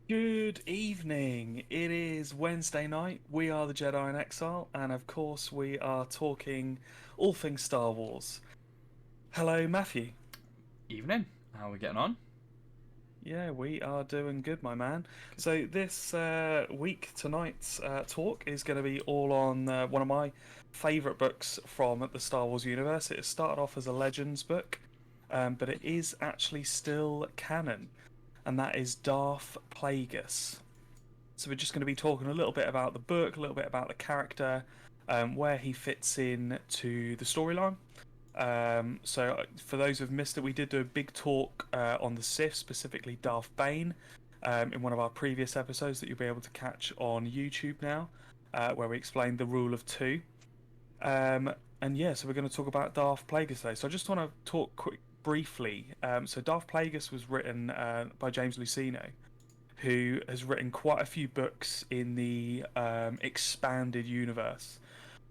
Good evening. It is Wednesday night. We are the Jedi in Exile, and of course, we are talking all things Star Wars. Hello, Matthew. Evening. How are we getting on? Yeah, we are doing good, my man. So, this week, tonight's talk is going to be all on one of my favourite books from the Star Wars universe. It started off as a Legends book, but it is actually still canon, and that is Darth Plagueis. So we're just going to be talking a little bit about the book, a little bit about the character, where he fits in to the storyline. So for those who've missed it, we did do a big talk on the Sith, specifically Darth Bane, in one of our previous episodes that you'll be able to catch on YouTube now, where we explained the rule of two. And yeah, so we're going to talk about Darth Plagueis today. So I just want to talk briefly. So Darth Plagueis was written by James Luceno, who has written quite a few books in the expanded universe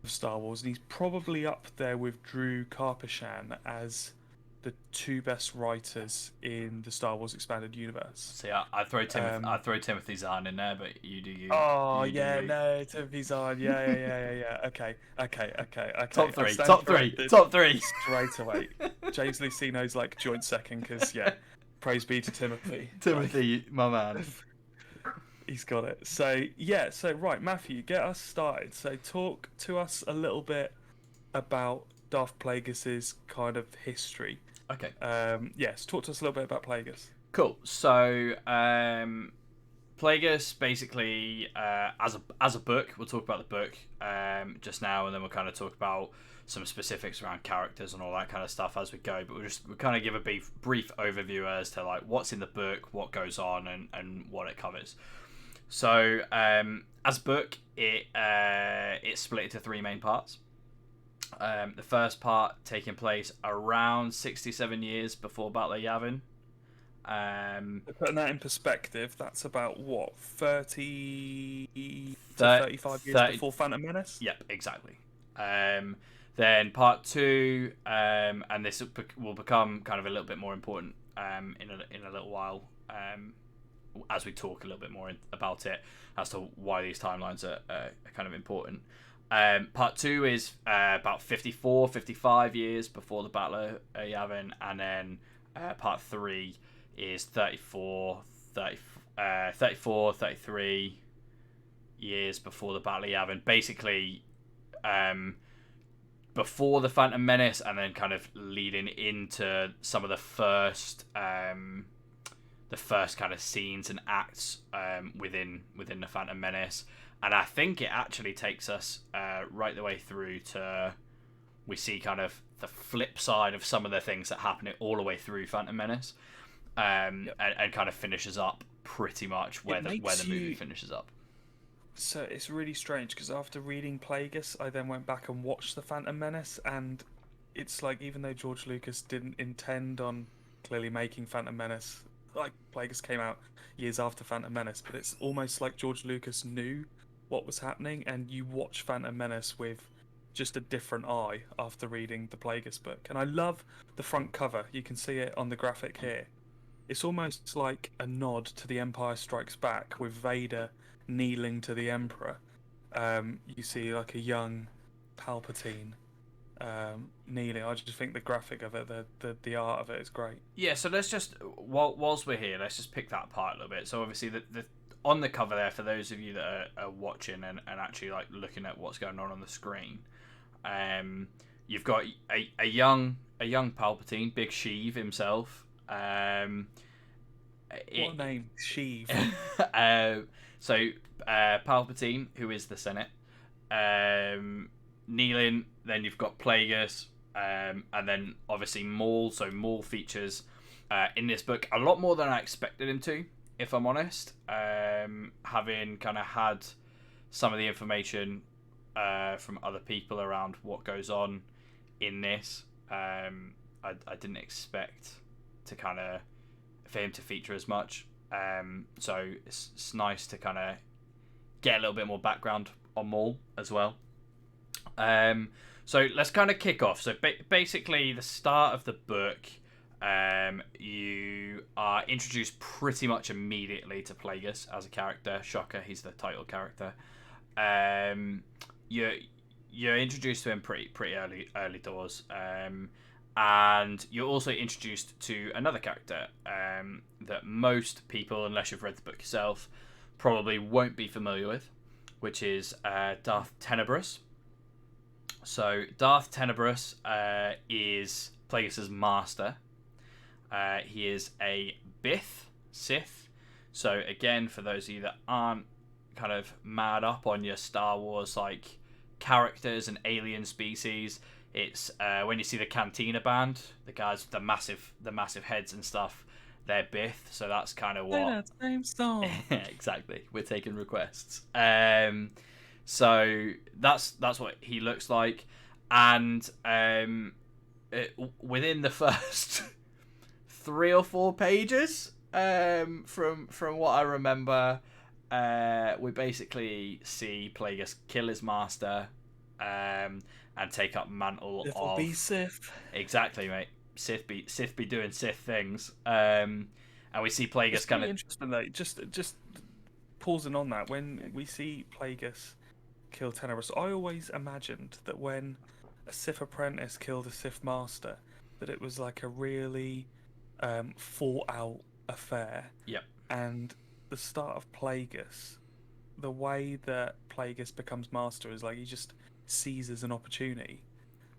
of Star Wars, and he's probably up there with Drew Karpyshyn as the two best writers in the Star Wars expanded universe. See, I throw Um, Timothy Zahn in there, but you do you. oh You do yeah, you. no, Timothy Zahn, yeah. Okay. Top I three. stand Top three. corrected Top three. straight away. James Luceno's like joint second because yeah, praise be to Timothy. Like, Timothy, my man. he's got it. So yeah, so right, Matthew, get us started. So talk to us a little bit about Darth Plagueis's kind of history. Okay. Yes, talk to us a little bit about Plagueis. Cool. So, Plagueis basically, as a book, we'll talk about the book just now, and then we'll kind of talk about some specifics around characters and all that kind of stuff as we go. But we'll kind of give a brief overview as to like what's in the book, what goes on, and what it covers. So, as a book, it's split into three main parts. The first part taking place around 67 years before Battle of Yavin. Putting that in perspective, that's about what 30 to 30, 35 years 30 before Phantom Menace. Yep, exactly. Then part two, and this will become kind of a little bit more important in a little while as we talk a little bit more about it as to why these timelines are kind of important. Part two is about 54, 55 years before the Battle of Yavin, and then part three is 33 years before the Battle of Yavin. Basically, before the Phantom Menace, and then kind of leading into some of the first kind of scenes and acts within the Phantom Menace. And I think it actually takes us right the way through to we see kind of the flip side of some of the things that happen all the way through Phantom Menace, and kind of finishes up pretty much where the movie finishes up. So it's really strange because after reading Plagueis, I then went back and watched the Phantom Menace, and it's like even though George Lucas didn't intend on clearly making Phantom Menace, like Plagueis came out years after Phantom Menace, but it's almost like George Lucas knew what was happening, and you watch Phantom Menace with just a different eye after reading the Plagueis book. And I love the front cover. You can see it on the graphic here. It's almost like a nod to The Empire Strikes Back with Vader kneeling to the Emperor. You see like a young Palpatine kneeling. I just think the graphic of it, the art of it is great. Yeah, so let's just whilst we're here, let's just pick that apart a little bit. So obviously the on the cover there, for those of you that are watching and actually like looking at what's going on the screen, you've got a young Palpatine, Big Sheev himself. What name? Sheev. So Palpatine, who is the Senate, kneeling. Then you've got Plagueis, and then obviously Maul. So Maul features in this book a lot more than I expected him to, if I'm honest. Having kind of had some of the information from other people around what goes on in this, I didn't expect to kind of for him to feature as much. So it's nice to kind of get a little bit more background on Maul as well. So let's kind of kick off. So basically, the start of the book, you are introduced pretty much immediately to Plagueis as a character. Shocker, he's the title character. You're introduced to him pretty early doors, and you're also introduced to another character that most people, unless you've read the book yourself, probably won't be familiar with, which is Darth Tenebrous. So Darth Tenebrous is Plagueis' master. He is a Sith. So again, for those of you that aren't kind of mad up on your Star Wars like characters and alien species, it's when you see the Cantina band, the guys with the massive heads and stuff, they're Bith. So that's kind of what. That same song. Exactly. We're taking requests. So that's what he looks like, and within the first 3 or 4 pages, from what I remember, we basically see Plagueis kill his master, and take up mantle of. Be Sith. Exactly, mate. Sith be doing Sith things. And we see Plagueis It's kind really of interesting though. Just pausing on that, when we see Plagueis kill Tenebrous, I always imagined that when a Sith apprentice killed a Sith master, that it was like a really thought out affair. Yep. And the start of Plagueis, the way that Plagueis becomes master is like he just seizes an opportunity.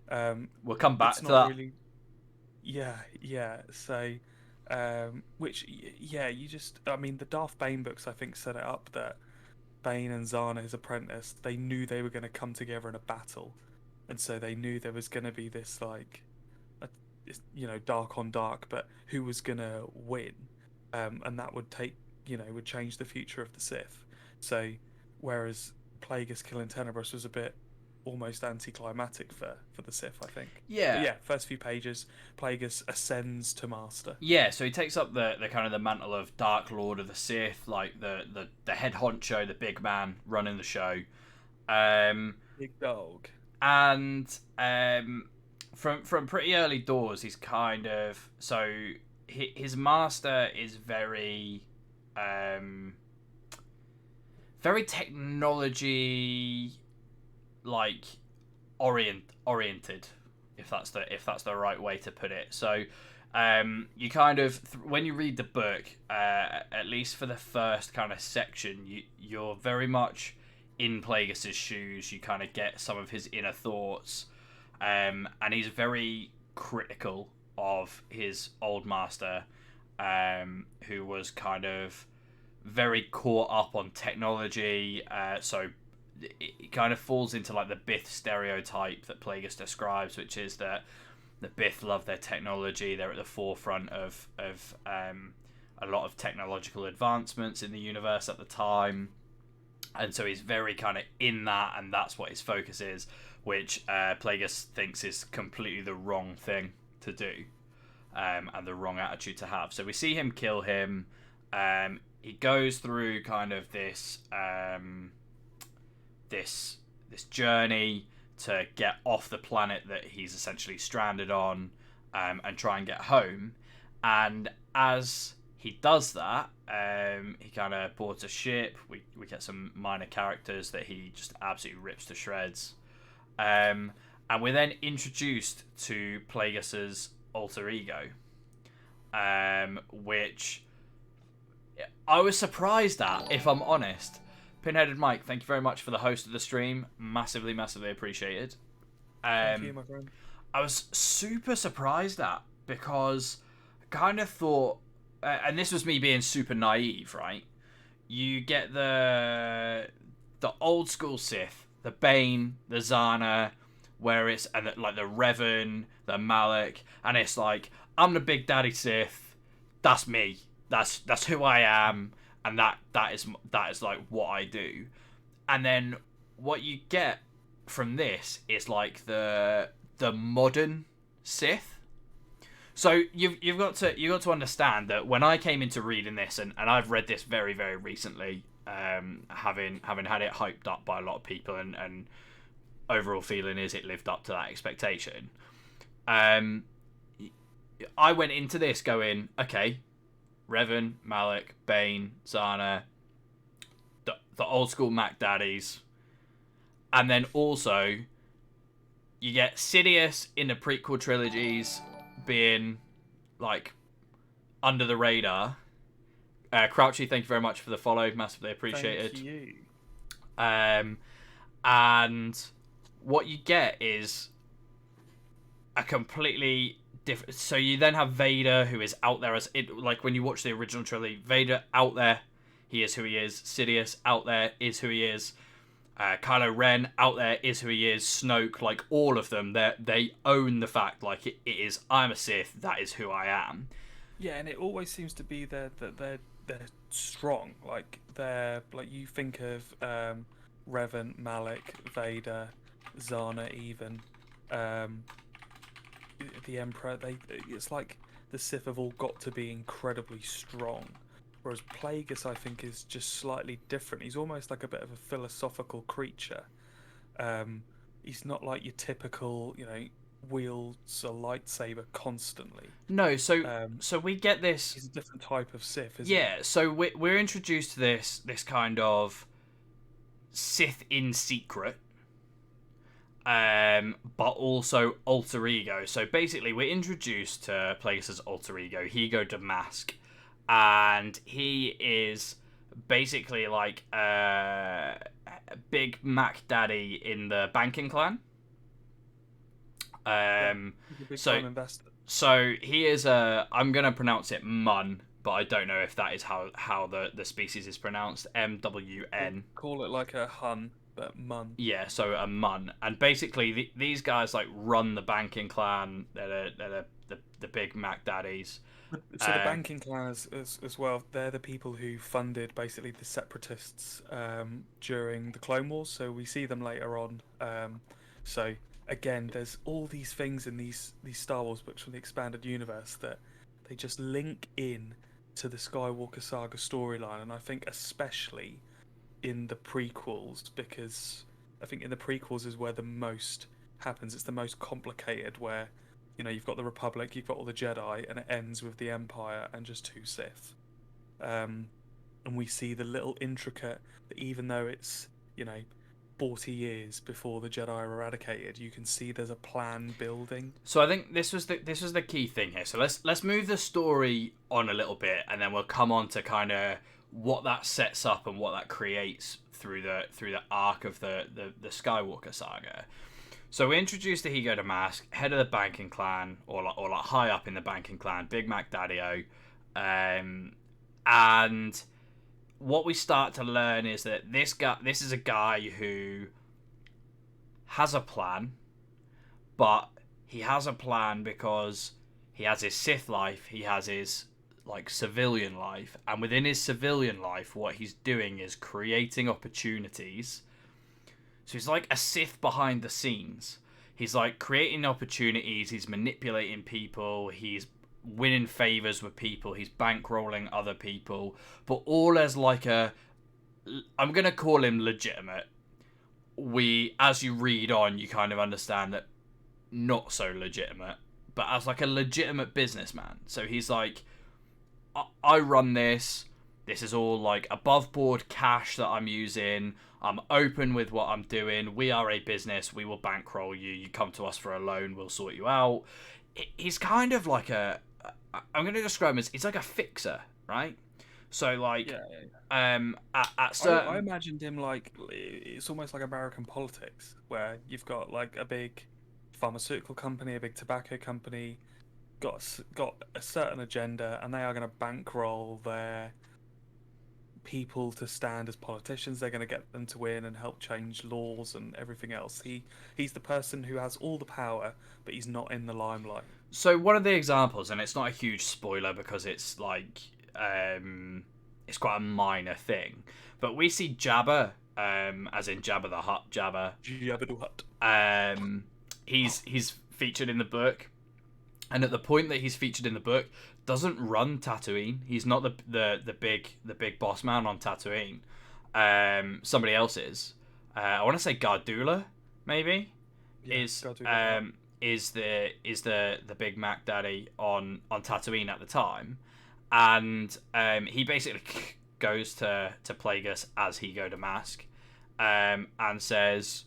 We'll come back it's to not that. Really... Yeah. So, you just, I mean, the Darth Bane books, I think, set it up that Bane and Zana, his apprentice, they knew they were going to come together in a battle, and so they knew there was going to be this like, dark on dark, but who was going to win, and that would would change the future of the Sith. So, whereas Plagueis killing Tenebrous was a bit almost anticlimactic for the Sith, I think. Yeah. But yeah, first few pages, Plagueis ascends to master. Yeah, so he takes up the kind of the mantle of Dark Lord of the Sith, like the head honcho, the big man running the show. Big dog. And from pretty early doors, he's kind of, so his master is very technology like oriented, if that's the right way to put it. So you kind of when you read the book, at least for the first kind of section, you're very much in Plagueis' shoes. You kind of get some of his inner thoughts, and he's very critical of his old master, who was kind of very caught up on technology. So it kind of falls into like the Bith stereotype that Plagueis describes, which is that the Bith love their technology. They're at the forefront of a lot of technological advancements in the universe at the time, and so he's very kind of in that, and that's what his focus is, which Plagueis thinks is completely the wrong thing to do, and the wrong attitude to have. So we see him kill him. He goes through kind of this journey to get off the planet that he's essentially stranded on, and try and get home. And as he does that, he kind of boards a ship. We get some minor characters that he just absolutely rips to shreds. And we're then introduced to Plagueis' alter ego, which I was surprised at, if I'm honest. Pinheaded Mike, thank you very much for the host of the stream. Massively appreciated. Thank you, my friend. I was super surprised at, because I kind of thought, and this was me being super naive, right? You get the old school Sith, the Bane, the Zana, where it's like the Revan, the Malak, and it's like, I'm the Big Daddy Sith. That's me. That's who I am. And that is like what I do. And then what you get from this is like the modern Sith. So you've got to understand that when I came into reading this, and I've read this very, very recently, having had it hyped up by a lot of people, and overall feeling is it lived up to that expectation. I went into this going, okay, Revan, Malak, Bane, Zana, the old school Mac Daddies, and then also you get Sidious in the prequel trilogies being like under the radar. Crouchy, thank you very much for the follow, massively appreciated. Thank you. And what you get is a completely different. So you then have Vader, who is out there as it. Like when you watch the original trilogy, Vader out there, he is who he is. Sidious out there is who he is. Kylo Ren out there is who he is. Snoke, like all of them, they own the fact like it is. I'm a Sith. That is who I am. Yeah, and it always seems to be that they're strong. Like they're like you think of Revan, Malak, Vader, Zana, even the Emperor. It's like the Sith have all got to be incredibly strong. Whereas Plagueis, I think, is just slightly different. He's almost like a bit of a philosophical creature. He's not like your typical, wields a lightsaber constantly. No, so we get this. He's a different type of Sith, isn't Yeah, so we're introduced to this kind of Sith in secret, but also alter ego. So basically, we're introduced to Plagueis' alter ego, Hego Damask, and he is basically like a big Mac Daddy in the Banking Clan. He's a big time investor. So he is I'm gonna pronounce it Mun, but I don't know if that is how the species is pronounced. MWN. Call it like a Hun, but Mun. Yeah, so a Mun, and basically these guys like run the Banking Clan. They're the big Mac Daddies. So the Banking Clan as well, they're the people who funded basically the Separatists during the Clone Wars. So we see them later on. So again, there's all these things in these Star Wars books from the expanded universe that they just link in to the Skywalker saga storyline, and I think especially in the prequels, because I think in the prequels is where the most happens. It's the most complicated, where you've got the Republic, you've got all the Jedi, and it ends with the Empire and just two Sith. And we see the little intricate that even though it's 40 years before the Jedi are eradicated, you can see there's a plan building. So I think this was the key thing here. So let's move the story on a little bit, and then we'll come on to kind of what that sets up and what that creates through the arc of the Skywalker saga. So we introduced the Hego Damask, head of the Banking Clan, or like high up in the Banking Clan, Big Mac Daddy-O, and what we start to learn is that this is a guy who has a plan, but he has a plan because he has his Sith life, he has his like civilian life, and within his civilian life, what he's doing is creating opportunities. So he's like a Sith behind the scenes. He's like creating opportunities, he's manipulating people, he's winning favors with people, he's bankrolling other people, but all as like I'm gonna call him legitimate. As you read on, you kind of understand that not so legitimate, but as like a legitimate businessman. So he's like, I run this is all like above board cash that I'm using, I'm open with what I'm doing, we are a business, we will bankroll you come to us for a loan, we'll sort you out. He's kind of like I'm going to describe him as, he's like a fixer, right? So like, at certain... I imagined him like, it's almost like American politics, where you've got like a big pharmaceutical company, a big tobacco company, got a certain agenda, and they are going to bankroll their people to stand as politicians. They're going to get them to win and help change laws and everything else. He's the person who has all the power, but he's not in the limelight. So one of the examples, and it's not a huge spoiler because it's like it's quite a minor thing, but we see Jabba, as in Jabba the Hutt, Jabba the Hutt. He's featured in the book, and at the point that he's featured in the book, doesn't run Tatooine. He's not the big boss man on Tatooine. Somebody else is. I want to say Gardula, maybe. Yeah, is the Big Mac Daddy on Tatooine at the time, and he basically goes to Plagueis as Hego Damask, and says,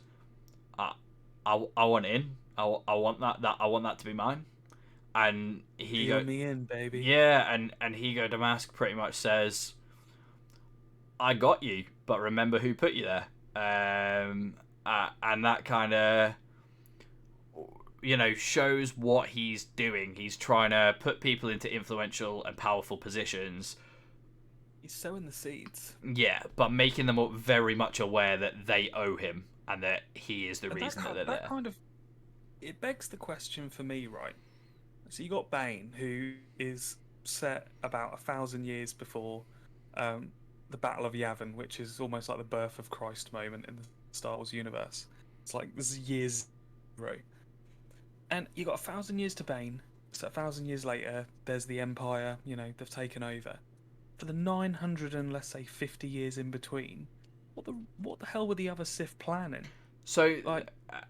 I want in. I want that I want that to be mine." And Deal me in, baby. yeah, and Hego Damask pretty much says, "I got you, but remember who put you there." And that kind of, shows what he's doing. He's trying to put people into influential and powerful positions. He's sowing the seeds. Yeah, but making them very much aware that they owe him and that he is the reason that they're there. Kind of, it begs the question for me, right? So you got Bane, who is set about 1,000 years before the Battle of Yavin, which is almost like the birth of Christ moment in the Star Wars universe. It's like this is years zero. And you got 1,000 years to Bane. So 1,000 years later, there's the Empire. They've taken over. For the 900 and let's say 50 years in between, what the hell were the other Sith planning? So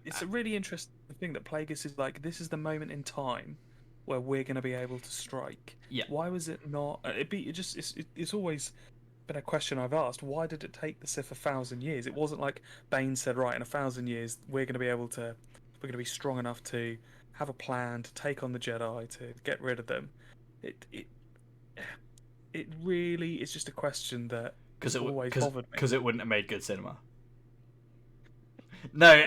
it's a really interesting thing that Plagueis is like. This is the moment in time where we're going to be able to strike. Yeah. Why was it not? It's always been a question I've asked. Why did it take the Sith 1,000 years? It wasn't like Bane said, right, in 1,000 years we're going to be strong enough to have a plan to take on the Jedi, to get rid of them. It really is just a question that always bothered me. Because it wouldn't have made good cinema. No.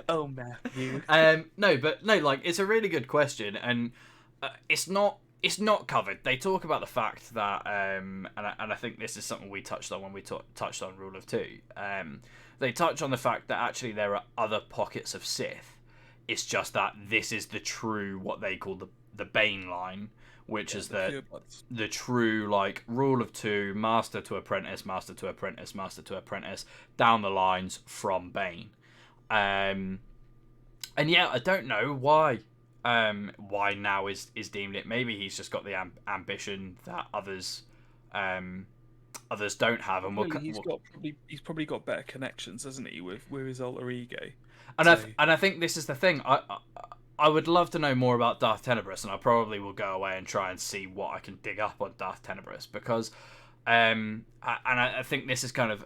Oh, Matthew. Like, it's a really good question, and it's not covered. They talk about the fact that, and I think this is something we touched on when we touched on Rule of Two. They touch on the fact that actually there are other pockets of Sith. It's just that this is the true, what they call the Bane line, which is the true, like, Rule of Two, master to apprentice, master to apprentice, master to apprentice, down the lines from Bane. And yeah, I don't know why now is deemed it. Maybe he's just got the ambition that others don't have, and he's probably got better connections, hasn't he, with his alter ego. And I think this is the thing. I would love to know more about Darth Tenebrous, and I probably will go away and try and see what I can dig up on Darth Tenebrous, because I think this is kind of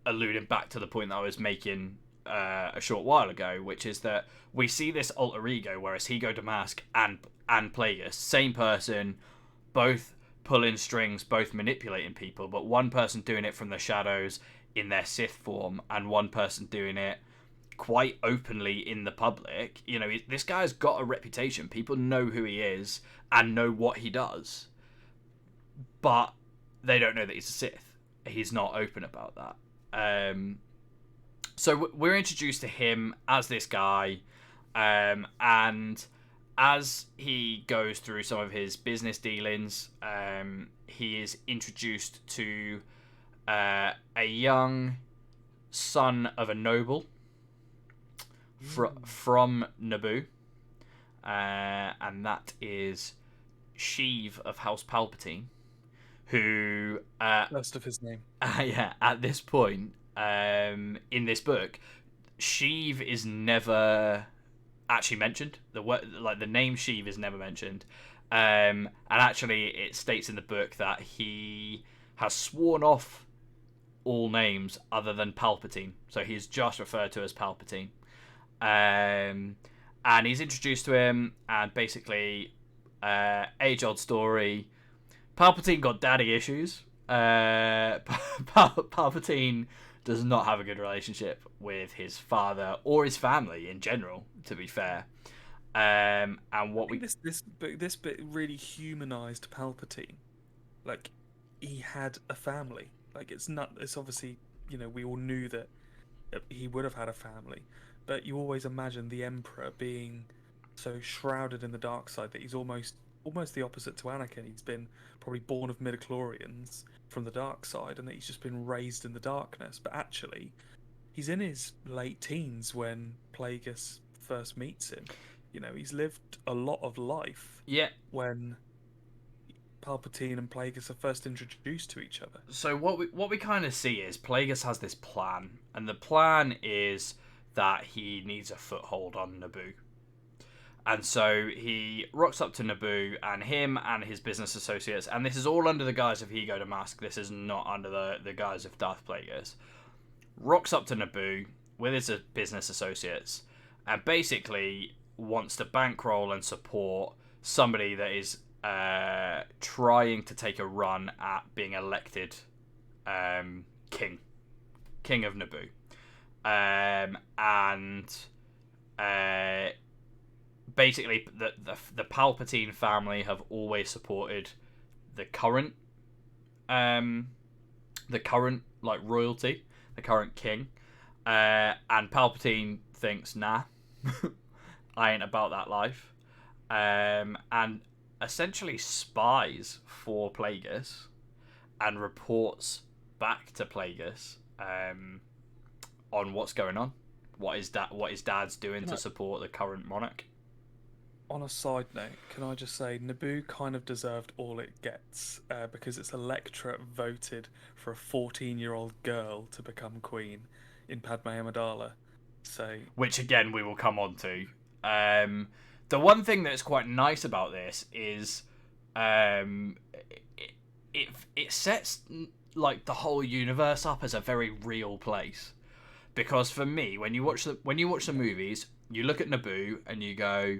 alluding back to the point that I was making a short while ago, which is that we see this alter ego, whereas Hego Damask and Plagueis, same person, both pulling strings, both manipulating people, but one person doing it from the shadows in their Sith form, and one person doing it quite openly in the public. This guy's got a reputation. People know who he is and know what he does, but they don't know that he's a Sith. He's not open about that. So we're introduced to him as this guy, and as he goes through some of his business dealings, he is introduced to a young son of a noble from Naboo, and that is Sheev of House Palpatine, who first of his name. At this point, in this book, Sheev is never actually mentioned. The name Sheev is never mentioned, and actually it states in the book that he has sworn off all names other than Palpatine, so he's just referred to as Palpatine. And he's introduced to him, and basically, age-old story, Palpatine got daddy issues. Palpatine does not have a good relationship with his father or his family in general, to be fair. And what this bit really humanized Palpatine. Like, he had a family. Like, it's obviously, we all knew that he would have had a family, but you always imagine the Emperor being so shrouded in the dark side that he's almost the opposite to Anakin. He's been probably born of midi-chlorians from the dark side, and that he's just been raised in the darkness. But actually, he's in his late teens when Plagueis first meets him. He's lived a lot of life. Yeah. When Palpatine and Plagueis are first introduced to each other. So what we kind of see is Plagueis has this plan, and the plan is that he needs a foothold on Naboo. And so he rocks up to Naboo, and him and his business associates, and this is all under the guise of Hego Damask. This is not under the guise of Darth Plagueis. Rocks up to Naboo with his business associates, and basically wants to bankroll and support somebody that is trying to take a run at being elected king of Naboo, and basically the Palpatine family have always supported the current like royalty, the current king, and Palpatine thinks, nah, I ain't about that life, and essentially spies for Plagueis and reports back to Plagueis on what's going on, what his dad's doing to support the current monarch. On a side note, can I just say Naboo kind of deserved all it gets because its electorate voted for a 14-year-old girl to become queen in Padme Amidala. So, which again we will come on to. The one thing that's quite nice about this is it sets like the whole universe up as a very real place. Because for me, when you watch the movies, you look at Naboo and you go,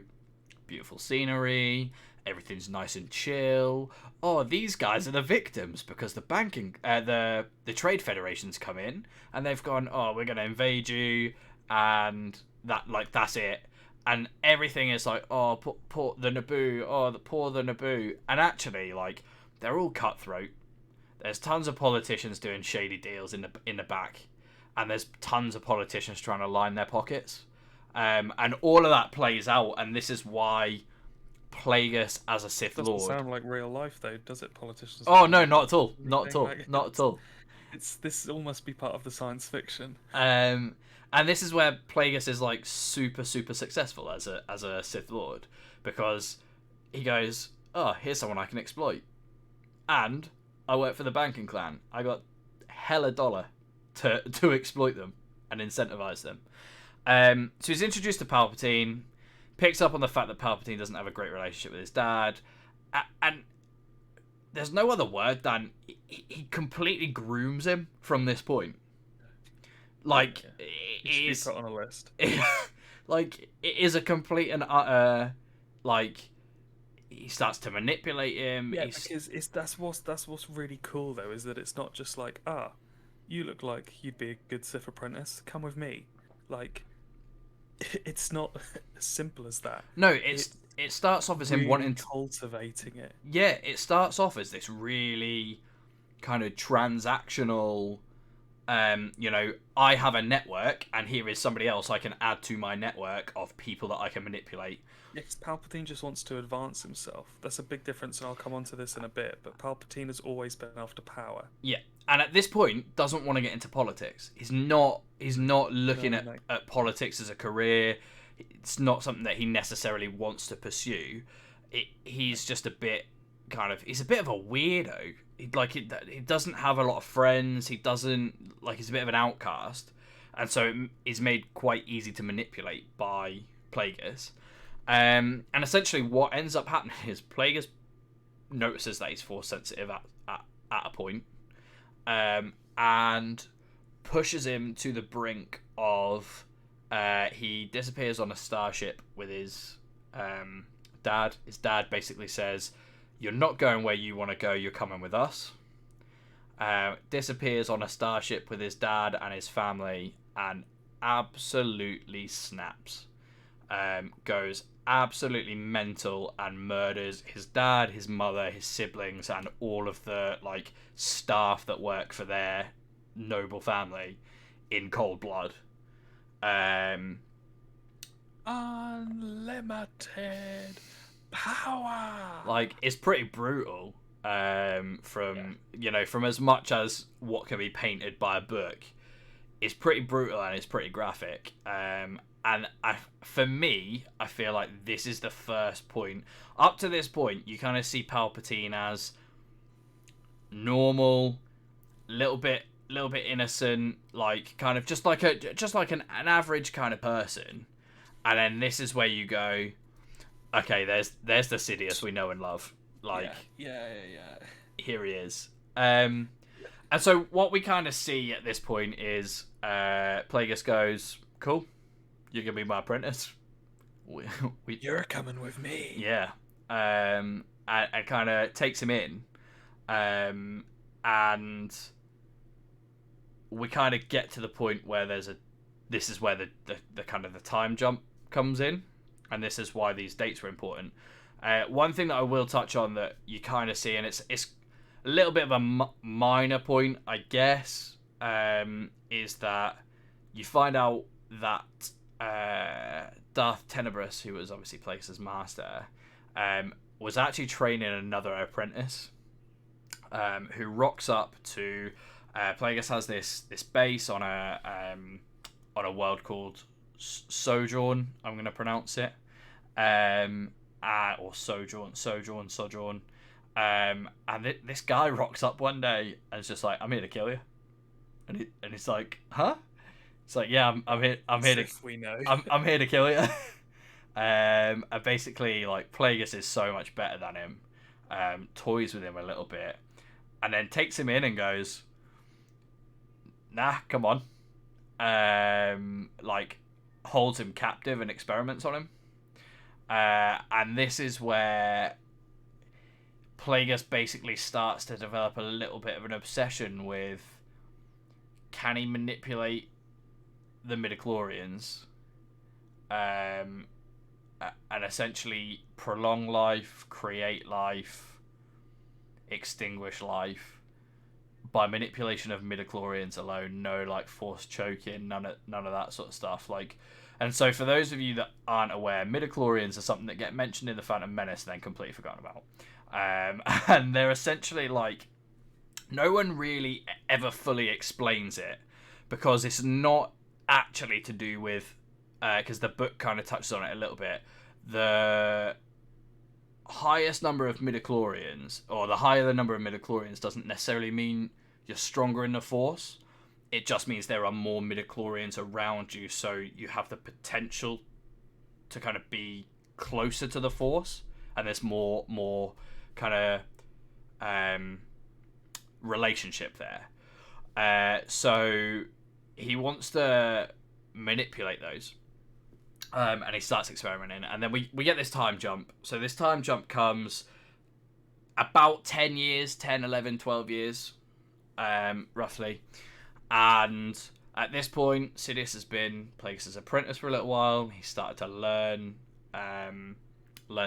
beautiful scenery, everything's nice and chill. Oh, these guys are the victims because the trade federations come in and they've gone, oh, we're gonna invade you, and that's it. And everything is like, oh, poor the Naboo, oh, the Naboo. And actually, like, they're all cutthroat. There's tons of politicians doing shady deals in the back, and there's tons of politicians trying to line their pockets. And all of that plays out, and this is why Plagueis as a Sith Lord... Doesn't sound like real life, though, does it, politicians? Oh, no, not at all. Not at all. Not at all. This all must be part of the science fiction. And this is where Plagueis is like super, super successful as a Sith Lord, because he goes, oh, here's someone I can exploit. And I work for the Banking Clan. I got hella dollar to exploit them and incentivize them. So he's introduced to Palpatine, picks up on the fact that Palpatine doesn't have a great relationship with his dad, and there's no other word than he completely grooms him from this point. Like, he should be put on a list. Like, it is a complete and utter, like, he starts to manipulate him. Yeah, because that's what's really cool though, is that it's not just like, you look like you'd be a good Sith apprentice, come with me. Like, it's not as simple as that. No, it starts off as him wanting cultivating it. Yeah, it starts off as this really kind of transactional. I have a network, and here is somebody else I can add to my network of people that I can manipulate. Yes, Palpatine just wants to advance himself. That's a big difference, and I'll come on to this in a bit, but Palpatine has always been after power. Yeah, and at this point, doesn't want to get into politics. He's not looking at politics as a career. It's not something that he necessarily wants to pursue. He's just a bit he's a bit of a weirdo. He doesn't have a lot of friends. He's a bit of an outcast, and so it is made quite easy to manipulate by Plagueis. And essentially, what ends up happening is Plagueis notices that he's force sensitive at a point, and pushes him to the brink of. He disappears on a starship with his dad. His dad basically says, "You're not going where you want to go. You're coming with us." Disappears on a starship with his dad and his family, and absolutely snaps. Goes absolutely mental and murders his dad, his mother, his siblings, and all of the staff that work for their noble family in cold blood. Unlimited power. It's pretty brutal. From as much as what can be painted by a book, it's pretty brutal and it's pretty graphic. And for me, I feel like this is the first point. Up to this point, you kind of see Palpatine as normal, little bit innocent, just like an average kind of person. And then this is where you go, okay, there's the Sidious we know and love. Like, yeah. here he is. And so what we kind of see at this point is Plagueis goes, cool, you're gonna be my apprentice. You're coming with me. Yeah. And kind of takes him in. And we kind of get to the point where this is where the kind of the time jump comes in, and this is why these dates were important. One thing that I will touch on that you kind of see, and it's a little bit of a minor point, I guess, is that you find out that Darth Tenebrous, who was obviously Plagueis as master, was actually training another apprentice, who rocks up to Plagueis has this base on a world called Sojourn. I'm going to pronounce it, or Sojourn. And this guy rocks up one day and is just like, "I'm here to kill you," and he's like, "Huh?" It's like, "Yeah, I'm here. I'm here Sith, we know. I'm here to kill you." And basically, like, Plagueis is so much better than him. Toys with him a little bit, and then takes him in and goes, "Nah, come on." Like, holds him captive and experiments on him. And this is where Plagueis basically starts to develop a little bit of an obsession with, can he manipulate the midi-chlorians, and essentially prolong life, create life, extinguish life by manipulation of midi-chlorians alone. No, like, force choking, none of that sort of stuff. Like, and so for those of you that aren't aware, midi-chlorians are something that get mentioned in the Phantom Menace and then completely forgotten about. And they're essentially, like, no one really ever fully explains it, because it's not actually to do with, because the book kind of touches on it a little bit, the highest number of midi-chlorians, or the higher the number of midi-chlorians, doesn't necessarily mean you're stronger in the Force. It just means there are more midi-chlorians around you, so you have the potential to kind of be closer to the Force, and there's more kind of relationship there. So he wants to manipulate those. And he starts experimenting, and then we get this time jump. So this time jump comes about 10 years, 10, 11, 12 years, roughly. And at this point, Sidious has been Plagueis' apprentice for a little while. He started to learn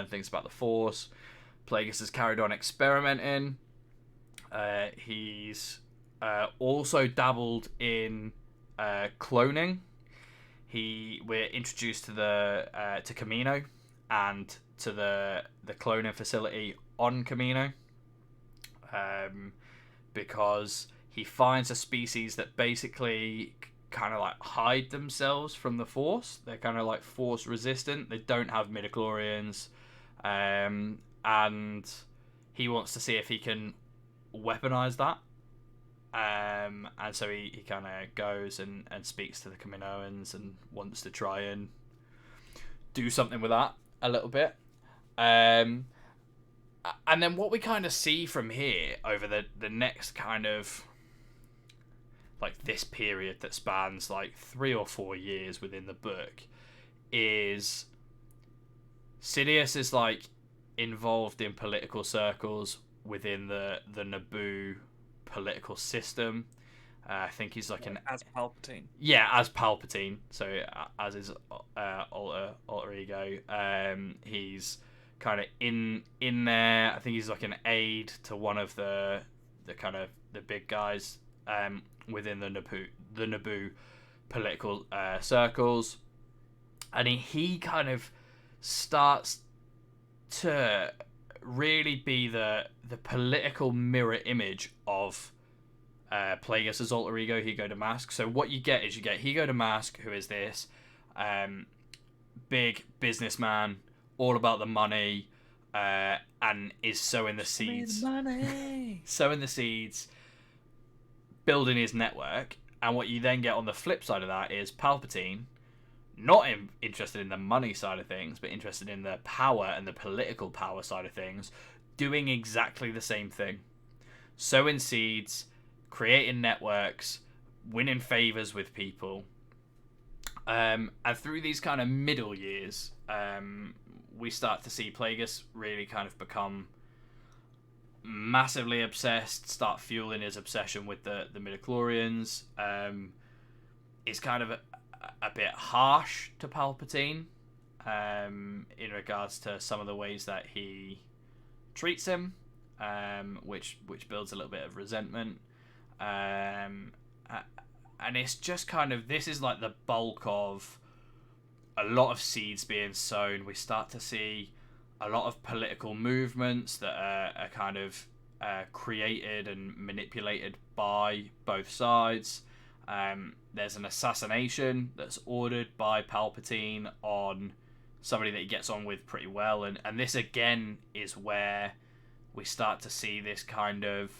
things about the Force. Plagueis has carried on experimenting. He's also dabbled in cloning. We're introduced to to Kamino and to the cloning facility on Kamino, because he finds a species that basically kind of like hide themselves from the Force. They're kind of like Force resistant. They don't have midi-chlorians, and he wants to see if he can weaponize that. And so he kind of goes and speaks to the Kaminoans and wants to try and do something with that a little bit. And then what we kind of see from here over the next kind of, like, this period that spans like 3 or 4 years within the book, is Sidious is like involved in political circles within the Naboo political system. I think he's like as Palpatine. Yeah, as Palpatine. So as his alter ego. He's kind of in there. I think he's like an aide to one of the kind of the big guys within the Naboo political circles, and he kind of starts to really be the political mirror image of Plagueis' alter ego, Hego Damask. So what you get is Hego Damask, who is this big businessman, all about the money, and is sowing the seeds. Sowing the seeds, building his network. And what you then get on the flip side of that is Palpatine, not interested in the money side of things, but interested in the power and the political power side of things, doing exactly the same thing. Sowing seeds, creating networks, winning favors with people. And through these kind of middle years, we start to see Plagueis really kind of become massively obsessed, start fueling his obsession with the midi-chlorians. It's kind of a bit harsh to Palpatine in regards to some of the ways that he treats him, which builds a little bit of resentment. And it's just kind of, this is like the bulk of a lot of seeds being sown. We start to see a lot of political movements that are kind of created and manipulated by both sides. There's an assassination that's ordered by Palpatine on somebody that he gets on with pretty well. And this again is where we start to see this kind of,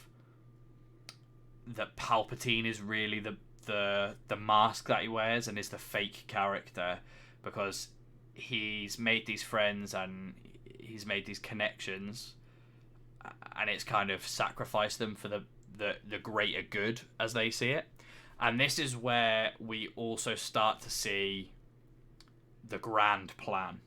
that Palpatine is really the mask that he wears and is the fake character, because he's made these friends and he's made these connections, and it's kind of sacrificed them for the greater good as they see it. And this is where we also start to see the grand plan.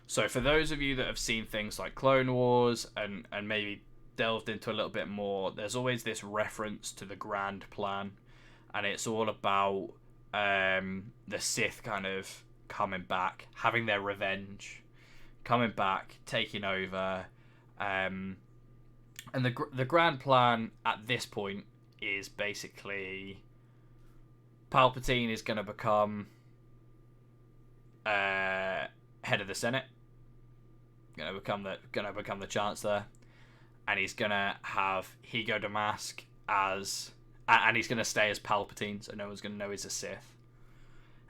So for those of you that have seen things like Clone Wars and maybe delved into a little bit more, there's always this reference to the grand plan, and it's all about the Sith kind of coming back, having their revenge, coming back, taking over, and the grand plan at this point is basically Palpatine is going to become head of the Senate, going to become the Chancellor, and he's going to have Hego Damask as, and he's going to stay as Palpatine, so no one's going to know he's a Sith.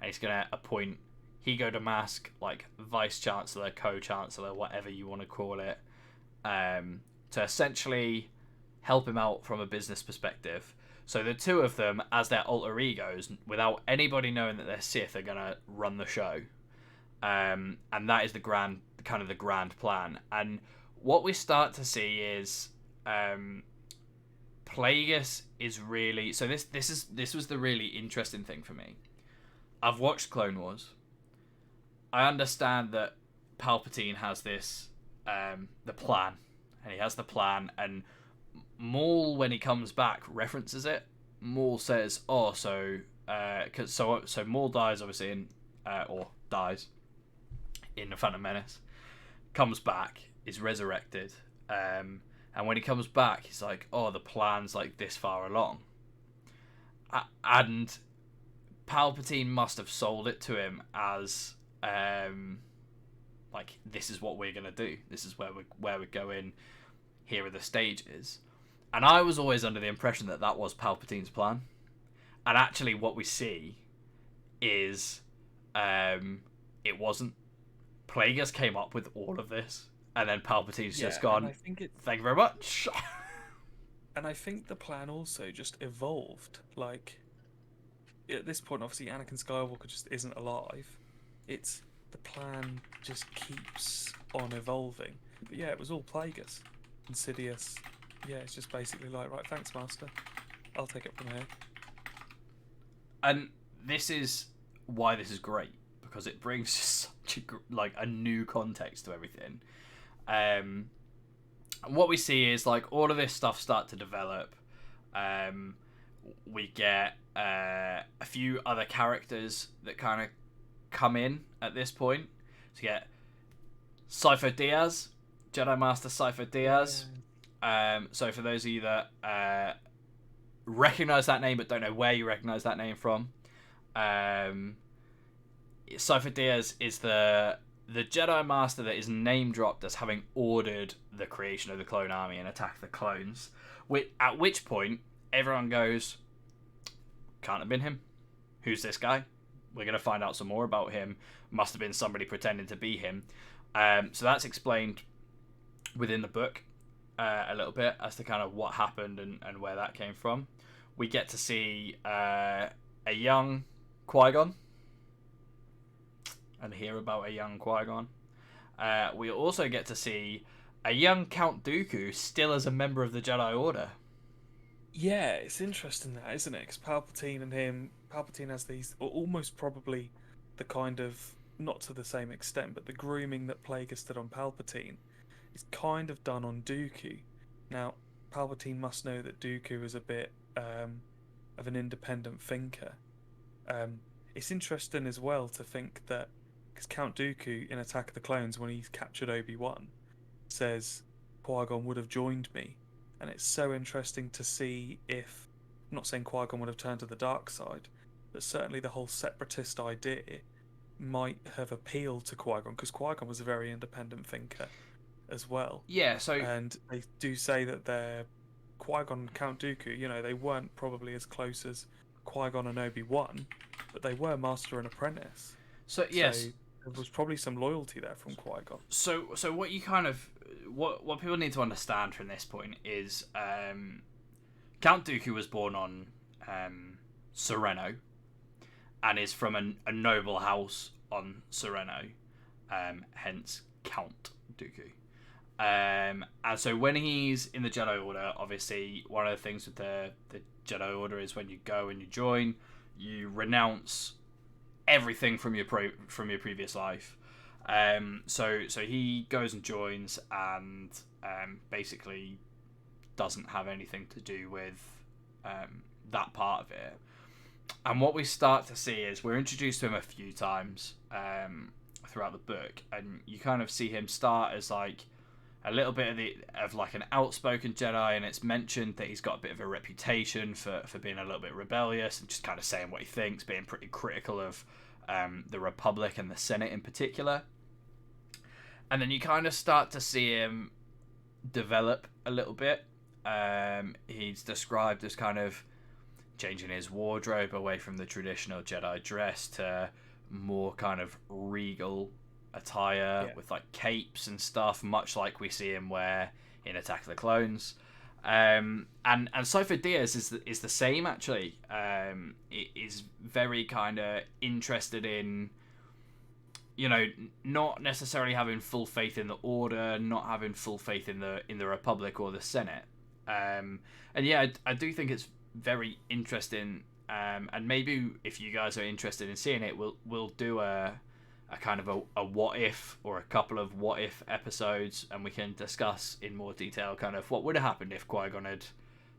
And he's going to appoint Hego Damask, like Vice Chancellor, Co-Chancellor, whatever you want to call it, to essentially help him out from a business perspective. So the two of them, as their alter egos, without anybody knowing that they're Sith, are going to run the show. And that is the grand plan. And what we start to see is Plagueis is really, so this was the really interesting thing for me. I've watched Clone Wars. I understand that Palpatine has this the plan, and he has the plan, and Maul, when he comes back, references it. Maul says, "Oh, so Maul dies obviously dies in the Phantom Menace, comes back, is resurrected, and when he comes back, he's like, oh, the plan's like this far along, and Palpatine must have sold it to him as like, this is what we're gonna do. This is where we're going. Here are the stages." And I was always under the impression that that was Palpatine's plan. And actually what we see is it wasn't. Plagueis came up with all of this, and then Palpatine's just gone, I think thank you very much. And I think the plan also just evolved. Like, at this point, obviously, Anakin Skywalker just isn't alive. It's, the plan just keeps on evolving. But yeah, it was all Plagueis. Insidious. Yeah, it's just basically like, right, thanks, Master. I'll take it from here. And this is why this is great, because it brings such a new context to everything. What we see is, like, all of this stuff start to develop. We get a few other characters that kind of come in at this point. So you get Sifo Dyas, Jedi Master Sifo Dyas. Yeah. So for those of you that recognize that name but don't know where you recognize that name from, Sifo Dyas is the Jedi Master that is name dropped as having ordered the creation of the clone army and attack the clones. At which point everyone goes, can't have been him. Who's this guy? We're going to find out some more about him. Must have been somebody pretending to be him. So that's explained within the book a little bit as to kind of what happened and where that came from. We get to see a young Qui-Gon. and hear about a young Qui-Gon. We also get to see a young Count Dooku still as a member of the Jedi Order. Yeah, it's interesting that, isn't it? Because Palpatine has these, or almost probably the kind of, not to the same extent, but the grooming that Plagueis did on Palpatine is kind of done on Dooku. Now, Palpatine must know that Dooku is a bit of an independent thinker. It's interesting as well to think that, because Count Dooku in Attack of the Clones, when he's captured Obi-Wan, says Qui-Gon would have joined me, and it's so interesting to see if, I'm not saying Qui-Gon would have turned to the dark side, but certainly the whole separatist idea might have appealed to Qui-Gon, because Qui-Gon was a very independent thinker as well. Yeah, so And they do say that they're Qui-Gon and Count Dooku, they weren't probably as close as Qui-Gon and Obi-Wan, but they were master and apprentice. So yes, So there was probably some loyalty there from Qui-Gon. So what you kind of what people need to understand from this point is Count Dooku was born on Sereno, and is from a noble house on Sereno, hence Count Dooku. And so when he's in the Jedi Order, obviously one of the things with the Jedi Order is when you go and you join, you renounce everything from your previous life. So he goes and joins, and basically doesn't have anything to do with that part of it. And what we start to see is we're introduced to him a few times throughout the book, and you kind of see him start as like a little bit of like an outspoken Jedi, and it's mentioned that he's got a bit of a reputation for being a little bit rebellious and just kind of saying what he thinks, being pretty critical of the Republic and the Senate in particular. And then you kind of start to see him develop a little bit. He's described as kind of changing his wardrobe away from the traditional Jedi dress to more kind of regal attire with like capes and stuff, much like we see him wear in Attack of the Clones. And Sifo Dyas is the same actually. It is very kind of interested in, not necessarily having full faith in the Order, not having full faith in the Republic or the Senate. And yeah, I do think it's very interesting. And maybe if you guys are interested in seeing it, we'll do a kind of a what if, or a couple of what if episodes, and we can discuss in more detail kind of what would have happened if Qui-Gon had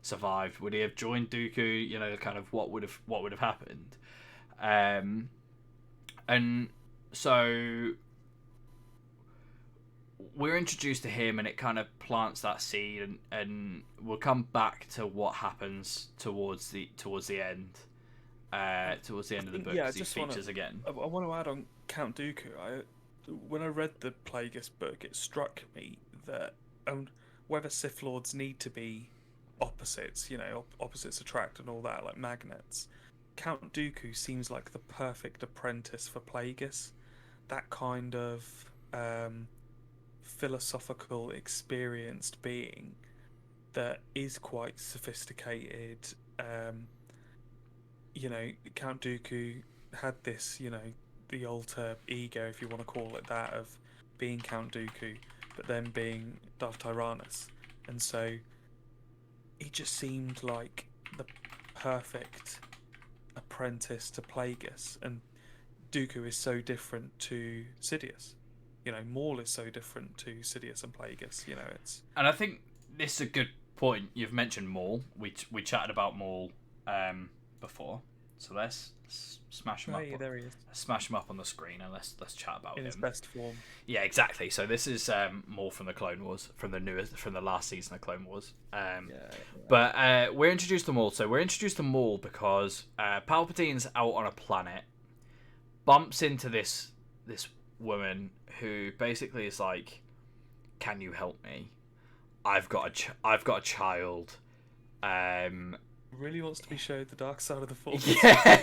survived. Would he have joined Dooku? Kind of what would have happened. And so we're introduced to him, and it kind of plants that seed, and we'll come back to what happens towards the end. Towards the end of the book, he features again. I want to add on Count Dooku. When I read the Plagueis book, it struck me that whether Sith Lords need to be opposites, opposites attract and all that, like magnets, Count Dooku seems like the perfect apprentice for Plagueis. That kind of philosophical, experienced being that is quite sophisticated. Count Dooku had this, the alter ego, if you want to call it that, of being Count Dooku, but then being Darth Tyrannus. And so he just seemed like the perfect apprentice to Plagueis. And Dooku is so different to Sidious. Maul is so different to Sidious and Plagueis. It's... And I think this is a good point. You've mentioned Maul. We chatted about Maul before, so let's smash him up. There he is. Smash him up on the screen, and let's chat about him in his best form. Yeah, exactly. So this is Maul from the Clone Wars, from the last season of Clone Wars. But we're introduced to Maul. So we're introduced to Maul because Palpatine's out on a planet, bumps into this woman who basically is like, "Can you help me? I've got a child." Really wants to be showed the dark side of the Force.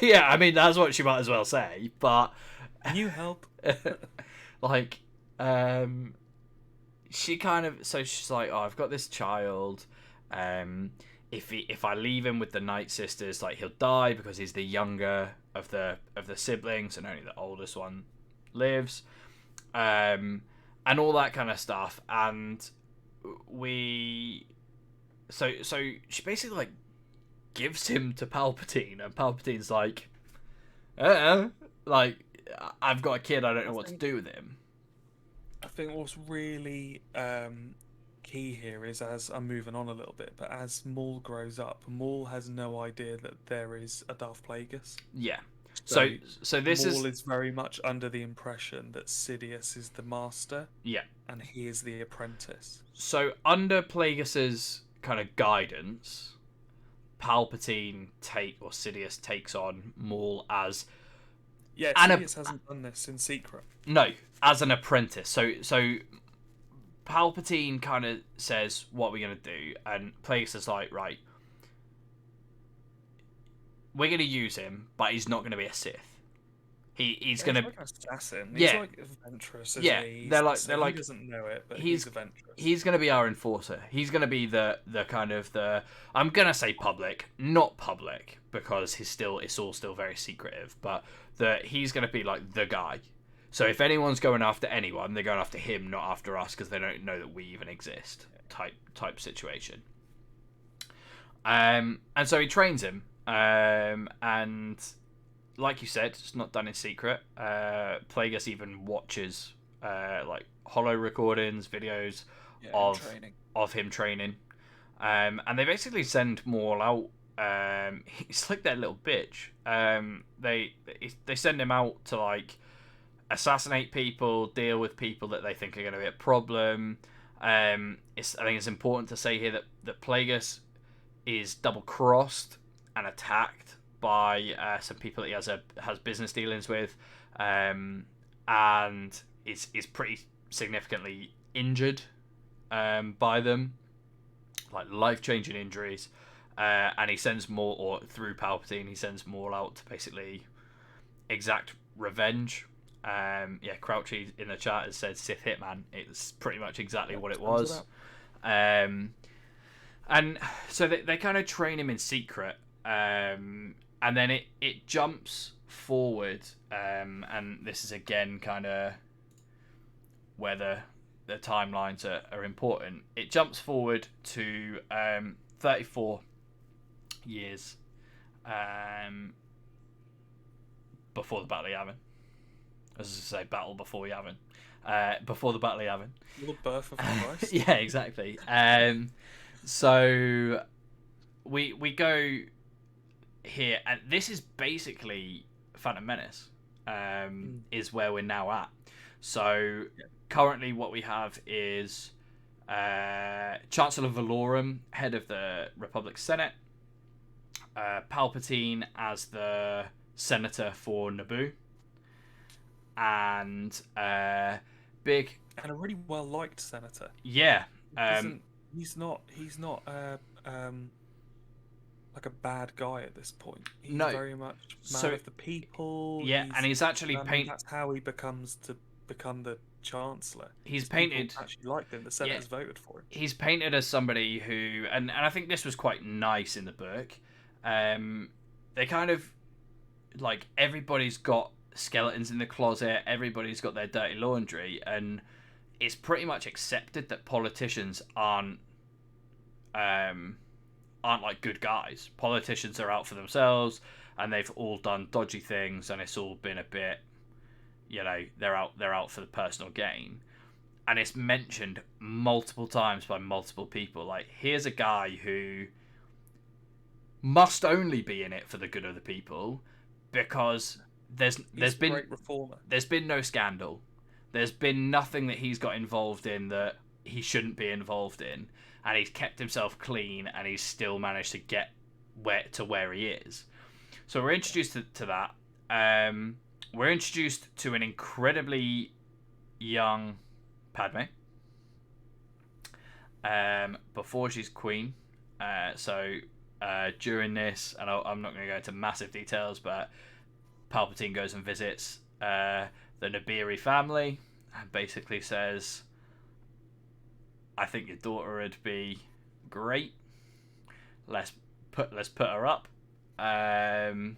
Yeah. I mean, that's what she might as well say. But can you help? She kind of, so she's like, "Oh, I've got this child. If I leave him with the Night Sisters, like, he'll die because he's the younger of the siblings, and only the oldest one lives, and all that kind of stuff. And so she basically like gives him to Palpatine, and Palpatine's like, like, I've got a kid, I don't know what to do with him. I think what's really key here is, as I'm moving on a little bit, but as Maul grows up, Maul has no idea that there is a Darth Plagueis. Yeah. So this Maul is very much under the impression that Sidious is the master. Yeah. And he is the apprentice. So under Plagueis's kind of guidance, Sidious takes on Maul as Sidious hasn't done this in secret. No, as an apprentice. So Palpatine kind of says, "What are we gonna do?" And Plagueis is like, "Right, we're gonna use him, but he's not gonna be a Sith. He's gonna like an assassin. He's like adventurous. They're like he doesn't know it, but he's adventurous. He's gonna be our enforcer. He's gonna be the kind of the, I'm gonna say public, not public, because it's all still very secretive. But he's gonna be like the guy. So if anyone's going after anyone, they're going after him, not after us, because they don't know that we even exist. Type situation. And so he trains him, and like you said, it's not done in secret. Plagueis even watches like holo recordings, videos of him training, and they basically send Maul out. He's like their little bitch. They send him out to like assassinate people, deal with people that they think are going to be a problem. I think it's important to say here that Plagueis is double crossed and attacked by some people that he has business dealings with, and is pretty significantly injured by them, like life-changing injuries, and he sends Maul, or through Palpatine, he sends Maul out to basically exact revenge. Crouchy in the chat has said Sith Hitman. It's pretty much exactly what it was. And so they kind of train him in secret, and then it jumps forward, and this is again kind of where the timelines are important. It jumps forward to 34 years before the Battle of Yavin. As I say, battle before Yavin. Before the Battle of Yavin. The birth of Christ. Yeah, exactly. So we go here, and this is basically Phantom Menace, is where we're now at. So currently what we have is Chancellor Valorum, head of the Republic Senate, Palpatine as the senator for Naboo, and big and a really well liked senator. Yeah. He's not like a bad guy at this point. He's very much man of the people. Yeah, and he's actually painted. That's how he becomes to become the chancellor. He's painted. Actually liked him. The Senate has voted for him. He's painted as somebody who, and I think this was quite nice in the book. They kind of like, everybody's got skeletons in the closet. Everybody's got their dirty laundry, and it's pretty much accepted that politicians aren't like good guys. Politicians are out for themselves, and they've all done dodgy things, and it's all been a bit, they're out for the personal gain. And it's mentioned multiple times by multiple people. Like, here's a guy who must only be in it for the good of the people, because there's been a great reformer. There's been no scandal. There's been nothing that he's got involved in that he shouldn't be involved in, and he's kept himself clean, and he's still managed to get where he is. So we're introduced to that. We're introduced to an incredibly young Padme before she's queen. During this, and I'm not going to go into massive details, but Palpatine goes and visits the Nabiri family and basically says, I think your daughter would be great. Let's put her up. And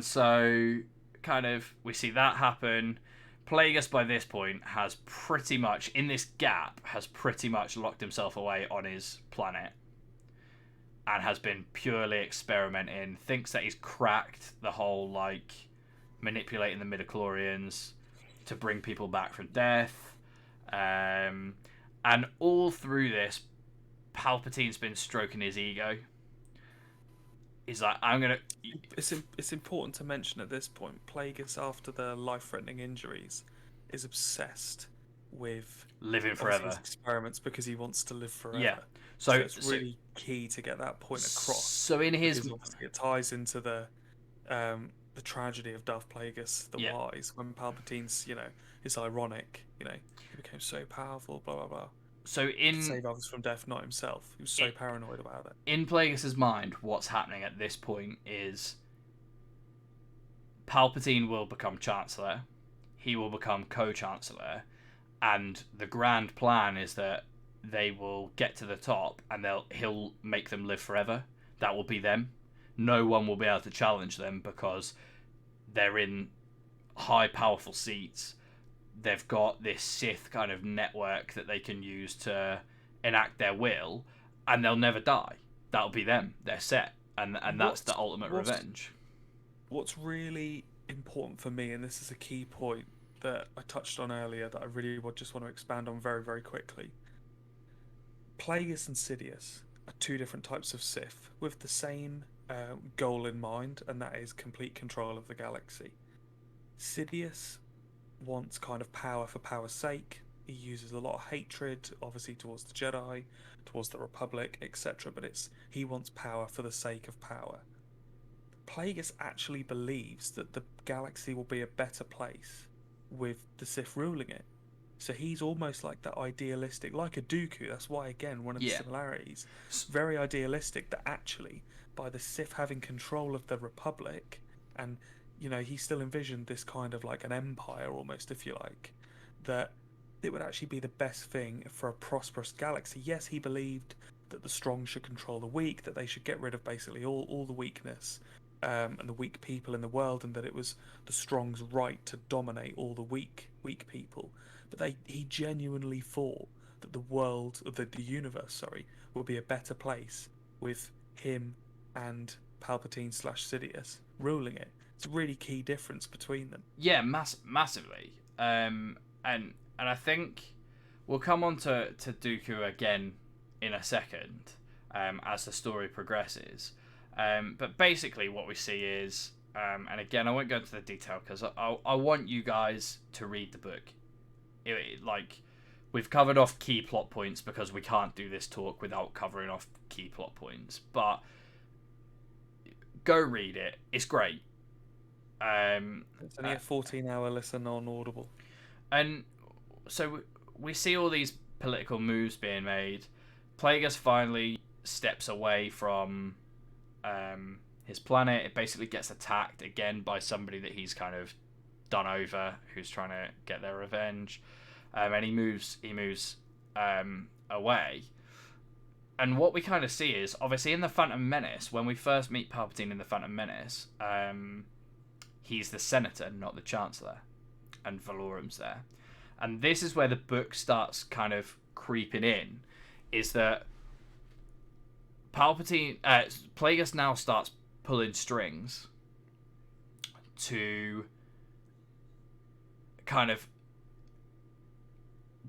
so we see that happen. Plagueis by this point has pretty much, in this gap, has pretty much locked himself away on his planet and has been purely experimenting. Thinks that he's cracked the whole, like, manipulating the midi-chlorians to bring people back from death. And all through this, Palpatine's been stroking his ego. He's like, I'm gonna. It's important to mention at this point, Plagueis, after the life-threatening injuries, is obsessed with living forever. His experiments because he wants to live forever. Yeah. So it's really key to get that point across. So in his, obviously it ties into the tragedy of Darth Plagueis the Wise, when Palpatine's, it's ironic, he became so powerful, blah blah blah. So to save others from death, not himself. He was so paranoid about it. In Plagueis' mind, what's happening at this point is Palpatine will become Chancellor, he will become Co-Chancellor, and the grand plan is that they will get to the top and he'll make them live forever. That will be them. No one will be able to challenge them because they're in high, powerful seats. They've got this Sith kind of network that they can use to enact their will, and they'll never die. That'll be them. They're set, and that's the ultimate revenge. What's really important for me, and this is a key point that I touched on earlier that I really just want to expand on very, very quickly. Plagueis and Sidious are two different types of Sith with the same goal in mind, and that is complete control of the galaxy. Sidious wants kind of power for power's sake. He uses a lot of hatred, obviously, towards the Jedi, towards the Republic, etc. But he wants power for the sake of power. Plagueis actually believes that the galaxy will be a better place with the Sith ruling it. So he's almost like that idealistic, like a Dooku. That's why, again, one of the similarities. It's very idealistic that actually, by the Sith having control of the Republic, and he still envisioned this kind of like an empire almost, if you like, that it would actually be the best thing for a prosperous galaxy. Yes, he believed that the strong should control the weak, that they should get rid of basically all the weakness and the weak people in the world, and that it was the strong's right to dominate all the weak people. But he genuinely thought that the world, or the universe, would be a better place with him and Palpatine/Sidious ruling it. It's a really key difference between them. Yeah, massively. And I think we'll come on to Dooku again in a second as the story progresses. But basically what we see is, and again, I won't go into the detail because I want you guys to read the book. We've covered off key plot points because we can't do this talk without covering off key plot points. But go read it. It's great. It's only a 14-hour listen on Audible. And so we see all these political moves being made. Plagueis finally steps away from his planet. It basically gets attacked again by somebody that he's kind of done over, who's trying to get their revenge. And he moves away. And what we kind of see is, obviously in the Phantom Menace, when we first meet Palpatine in the Phantom Menace, he's the senator, not the chancellor, and Valorum's there. And this is where the book starts kind of creeping in, is that Plagueis now starts pulling strings to kind of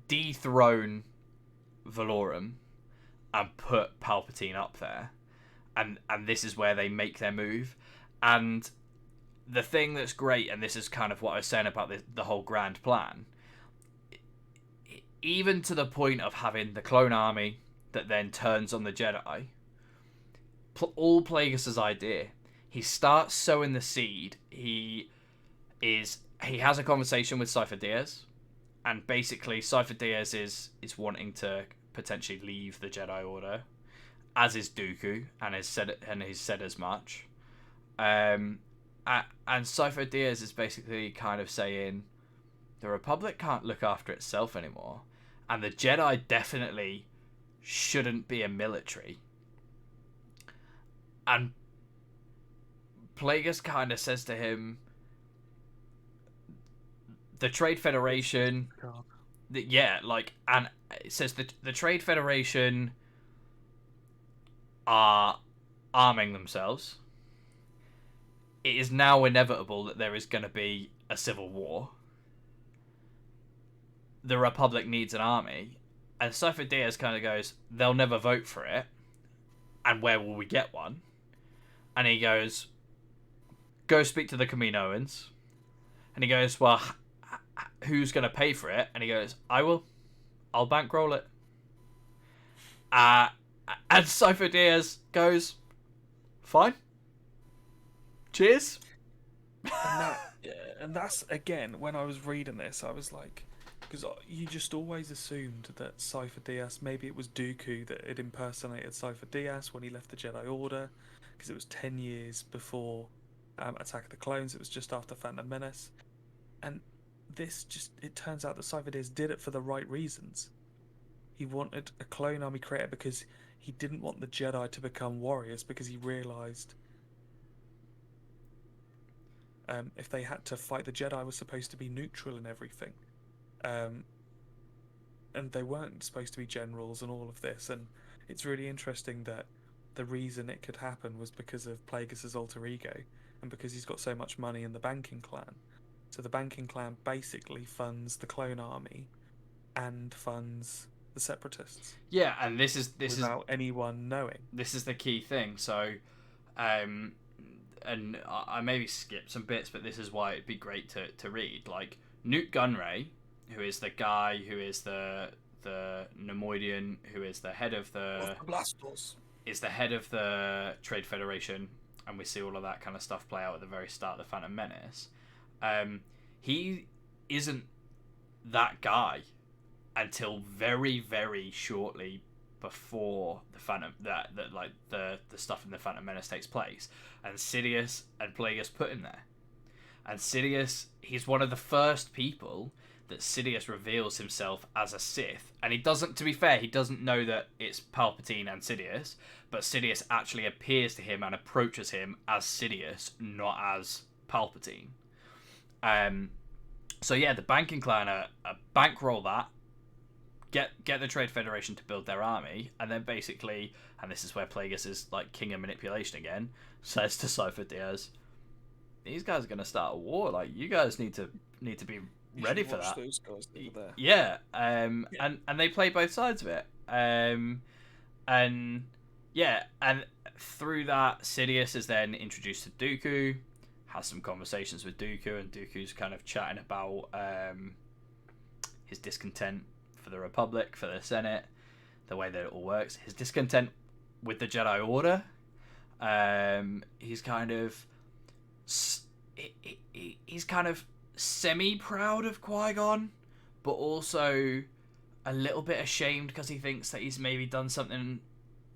dethrone Valorum and put Palpatine up there. And this is where they make their move. And the thing that's great, and this is kind of what I was saying about the whole grand plan, even to the point of having the clone army that then turns on the Jedi, all Plagueis' idea. He starts sowing the seed. He has a conversation with Cypher Diaz, and basically Cypher Diaz is wanting to potentially leave the Jedi Order, as is Dooku, and he's said as much. And Cypher Diaz is basically kind of saying the Republic can't look after itself anymore, and the Jedi definitely shouldn't be a military. And Plagueis kind of says to him, the Trade Federation, God. yeah, like, and it says that the Trade Federation are arming themselves. It is now inevitable that there is going to be a civil war. The Republic needs an army, and Cypher Diaz kind of goes, they'll never vote for it, and where will we get one? And he goes, go speak to the Kaminoans. And he goes, well, who's going to pay for it? And he goes, I will. I'll bankroll it. And Cypher Diaz goes, fine. Cheers. And that's, again, when I was reading this, I was like, because you just always assumed that Cypher Diaz, maybe it was Dooku that had impersonated Cypher Diaz when he left the Jedi Order, because it was 10 years before Attack of the Clones. It was just after Phantom Menace. And this just, it turns out that Cypher Diaz did it for the right reasons. He wanted a clone army created because he didn't want the Jedi to become warriors, because he realised if they had to fight, the Jedi was supposed to be neutral and everything. And they weren't supposed to be generals and all of this. And it's really interesting that the reason it could happen was because of Plagueis' alter ego, and because he's got so much money in the Banking Clan. So the Banking Clan basically funds the clone army and funds the Separatists. Yeah, and this is without anyone knowing. This is the key thing. So, and I maybe skipped some bits, but this is why it'd be great to read. Like, Newt Gunray, who is the guy who is the Nemoidian, who is the head of the Blasters, is the head of the Trade Federation, and we see all of that kind of stuff play out at the very start of the Phantom Menace. He isn't that guy until very, very shortly before the Phantom the stuff in the Phantom Menace takes place, and Sidious and Plagueis put him there. And Sidious, he's one of the first people that Sidious reveals himself as a Sith, and he doesn't. To be fair, he doesn't know that it's Palpatine and Sidious, but Sidious actually appears to him and approaches him as Sidious, not as Palpatine. So yeah, the Banking Clan are bankroll that, get the Trade Federation to build their army, and then basically, and this is where Plagueis is like king of manipulation again, says to Cypher Diaz, these guys are going to start a war. Like, you guys need to be ready for that. Those guys over there. Yeah, and they play both sides of it. And yeah, and through that, Sidious is then introduced to Dooku, has some conversations with Dooku, and Dooku's kind of chatting about his discontent for the Republic, for the Senate, the way that it all works, his discontent with the Jedi Order. He's kind of semi-proud of Qui-Gon, but also a little bit ashamed because he thinks that he's maybe done something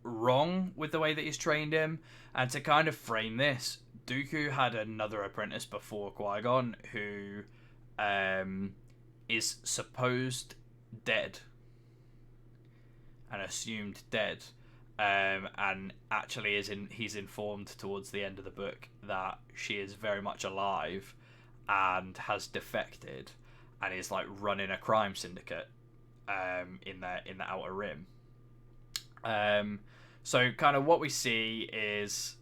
wrong with the way that he's trained him. And to kind of frame this, Dooku had another apprentice before Qui-Gon who is supposed dead and assumed dead, and actually he's informed towards the end of the book that she is very much alive and has defected and is like running a crime syndicate in the Outer Rim. So kind of what we see is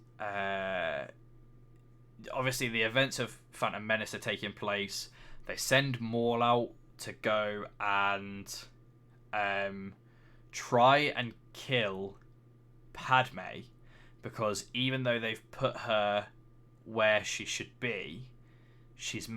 obviously the events of Phantom Menace are taking place. They send Maul out to go and try and kill Padme, because even though they've put her where she should be, she's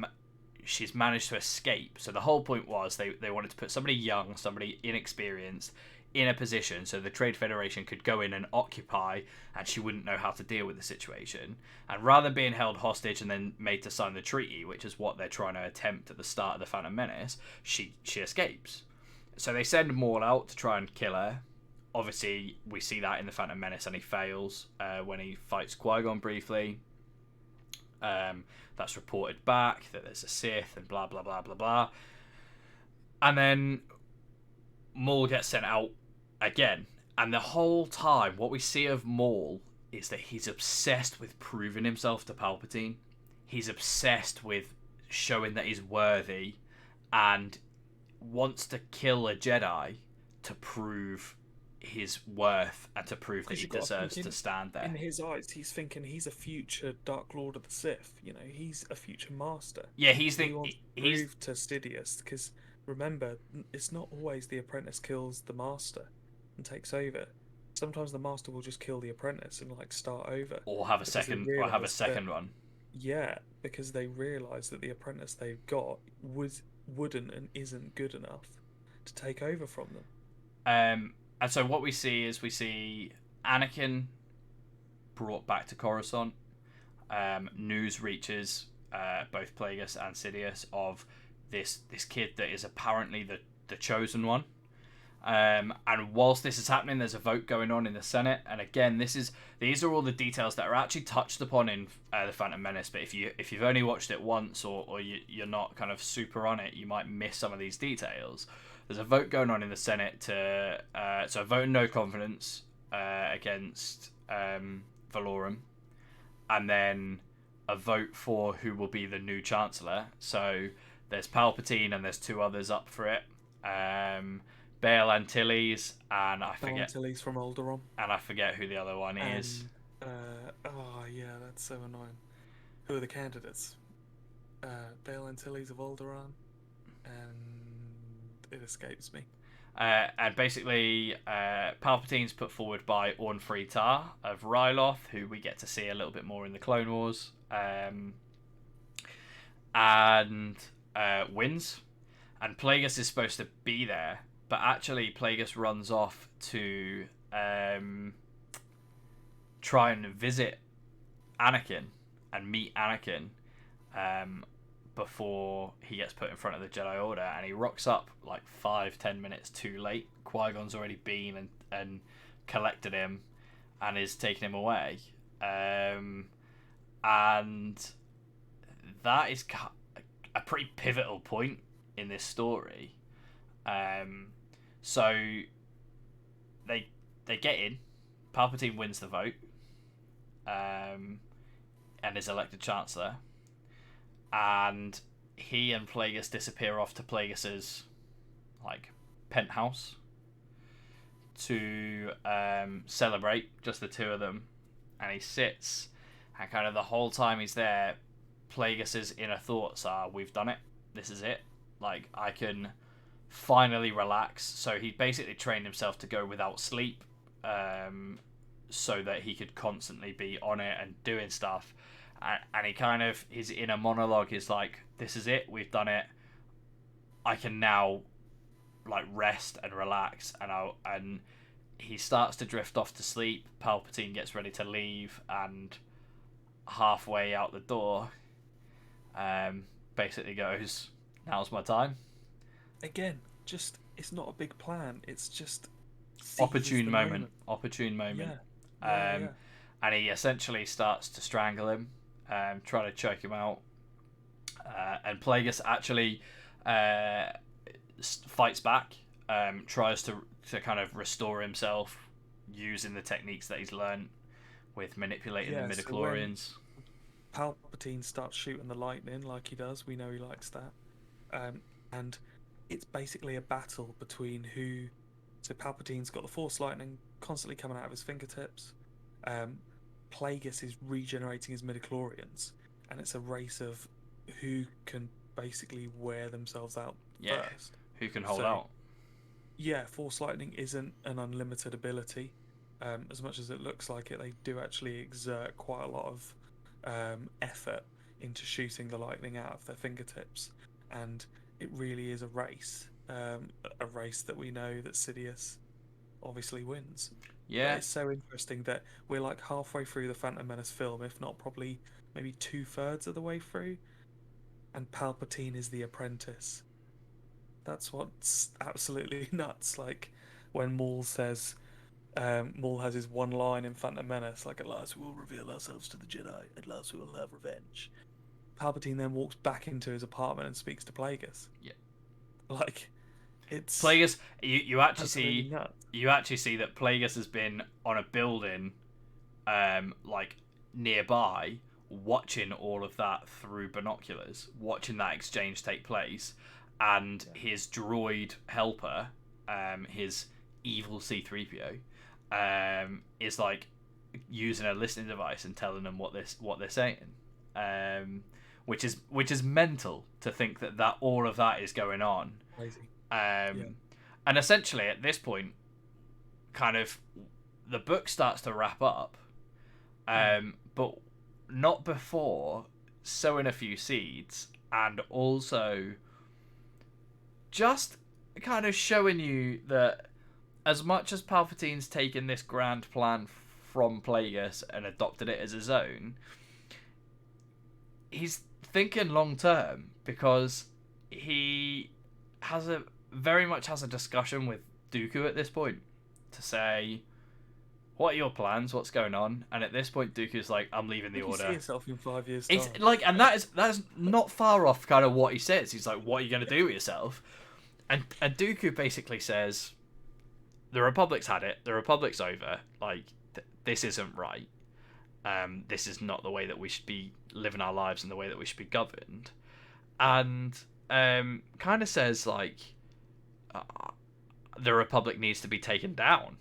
managed to escape. So the whole point was they wanted to put somebody young, somebody inexperienced in a position so the Trade Federation could go in and occupy, and she wouldn't know how to deal with the situation. And rather than being held hostage and then made to sign the treaty, which is what they're trying to attempt at the start of the Phantom Menace, she escapes. So they send Maul out to try and kill her. Obviously, we see that in the Phantom Menace, and he fails when he fights Qui-Gon briefly. That's reported back that there's a Sith and blah blah blah blah blah. And then Maul gets sent out again, and the whole time what we see of Maul is that he's obsessed with proving himself to Palpatine. He's obsessed with showing that he's worthy and wants to kill a Jedi to prove his worth and to prove that Because he you've got to deserves think to stand there. in his eyes, he's thinking he's a future Dark Lord of the Sith. You know, he's a future master. Yeah, He wants to prove to Sidious, because remember, it's not always the apprentice kills the master and takes over. Sometimes the master will just kill the apprentice and like start over. or have a Because they second or have a realise that, second one. yeah, because they realise that the apprentice they've got wouldn't and isn't good enough to take over from them. And so what we see is Anakin brought back to Coruscant. News reaches both Plagueis and Sidious of this kid that is apparently the chosen one. And whilst this is happening, there's a vote going on in the Senate. And again, these are all the details that are actually touched upon in the Phantom Menace. But if you've only watched it once or you're not kind of super on it, you might miss some of these details. There's a vote going on in the Senate to so a vote of no confidence against Valorum, and then a vote for who will be the new Chancellor. So there's Palpatine and there's two others up for it. Bail Antilles and I forget. Antilles from Alderaan. And I forget who the other one is. Oh yeah, that's so annoying. Who are the candidates? Bail Antilles of Alderaan, and it escapes me. And basically, Palpatine's put forward by Orn Free Tar of Ryloth, who we get to see a little bit more in the Clone Wars, and wins. And Plagueis is supposed to be there, but actually Plagueis runs off to try and visit Anakin and meet Anakin before he gets put in front of the Jedi Order, and he rocks up like 5-10 minutes too late. Qui-Gon's already been and collected him and is taking him away, and that is a pretty pivotal point in this story. So they get in. Palpatine wins the vote, and is elected Chancellor. And he and Plagueis disappear off to Plagueis's like penthouse to celebrate, just the two of them. And he sits, and kind of the whole time he's there, Plagueis's inner thoughts are, "We've done it. This is it. Like, I can finally relax." So he basically trained himself to go without sleep, so that he could constantly be on it and doing stuff. And he kind of, his inner monologue is like, "This is it. We've done it. I can now like rest and relax." And he starts to drift off to sleep. Palpatine gets ready to leave, and halfway out the door, basically goes, "Now's my time." Again, just, it's not a big plan. It's just Opportune moment. Yeah. Yeah. And he essentially starts to strangle him, try to choke him out. And Plagueis actually fights back, tries to kind of restore himself using the techniques that he's learned with manipulating the midi-chlorians. So Palpatine starts shooting the lightning like he does. We know he likes that. And it's basically a battle between who... So Palpatine's got the Force lightning constantly coming out of his fingertips. Plagueis is regenerating his midi-chlorians, and it's a race of who can basically wear themselves out first. Who can hold out. Yeah, Force lightning isn't an unlimited ability. As much as it looks like it, they do actually exert quite a lot of effort into shooting the lightning out of their fingertips, and it really is a race that we know that Sidious obviously wins. Yeah. But it's so interesting that we're like halfway through the Phantom Menace film, if not probably maybe 2/3 of the way through, and Palpatine is the apprentice. That's what's absolutely nuts. Like when Maul says, Maul has his one line in Phantom Menace, like, "At last we will reveal ourselves to the Jedi. At last we will have revenge." Palpatine then walks back into his apartment and speaks to Plagueis. Yeah. Like, it's Plagueis. You actually see nuts. that Plagueis has been on a building, like nearby, watching all of that through binoculars, watching that exchange take place, and his droid helper, his evil C-3PO, is like using a listening device and telling them what they're saying, which is mental to think that all of that is going on. Crazy. And essentially at this point, kind of the book starts to wrap up, but not before sowing a few seeds and also just kind of showing you that as much as Palpatine's taken this grand plan from Plagueis and adopted it as his own, he's thinking long term, because he very much has a discussion with Dooku at this point to say, what are your plans? What's going on? And at this point, Dooku's like, I'm leaving the Order. You see yourself in 5 years' It's time. like, and that is not far off kind of what he says. He's like, what are you going to do with yourself? And Dooku basically says, the Republic's had it. The Republic's over. Like, this isn't right. This is not the way that we should be living our lives and the way that we should be governed. And kind of says, like, the Republic needs to be taken down.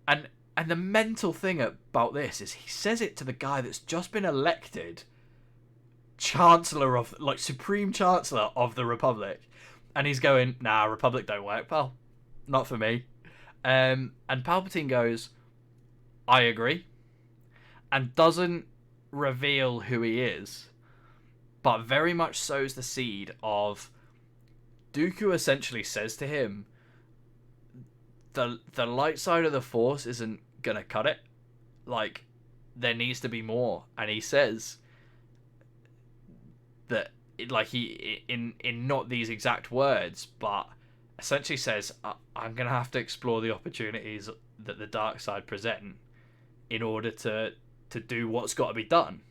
And the mental thing about this is he says it to the guy that's just been elected Chancellor of, like, Supreme Chancellor of the Republic. And he's going, nah, Republic don't work, pal. Not for me. And Palpatine goes, I agree. And doesn't reveal who he is, but very much sows the seed of Dooku essentially says to him, the light side of the Force isn't gonna cut it. Like, there needs to be more. And he says that, like, he in not these exact words, but essentially says, I'm gonna have to explore the opportunities that the dark side present in order to do what's got to be done.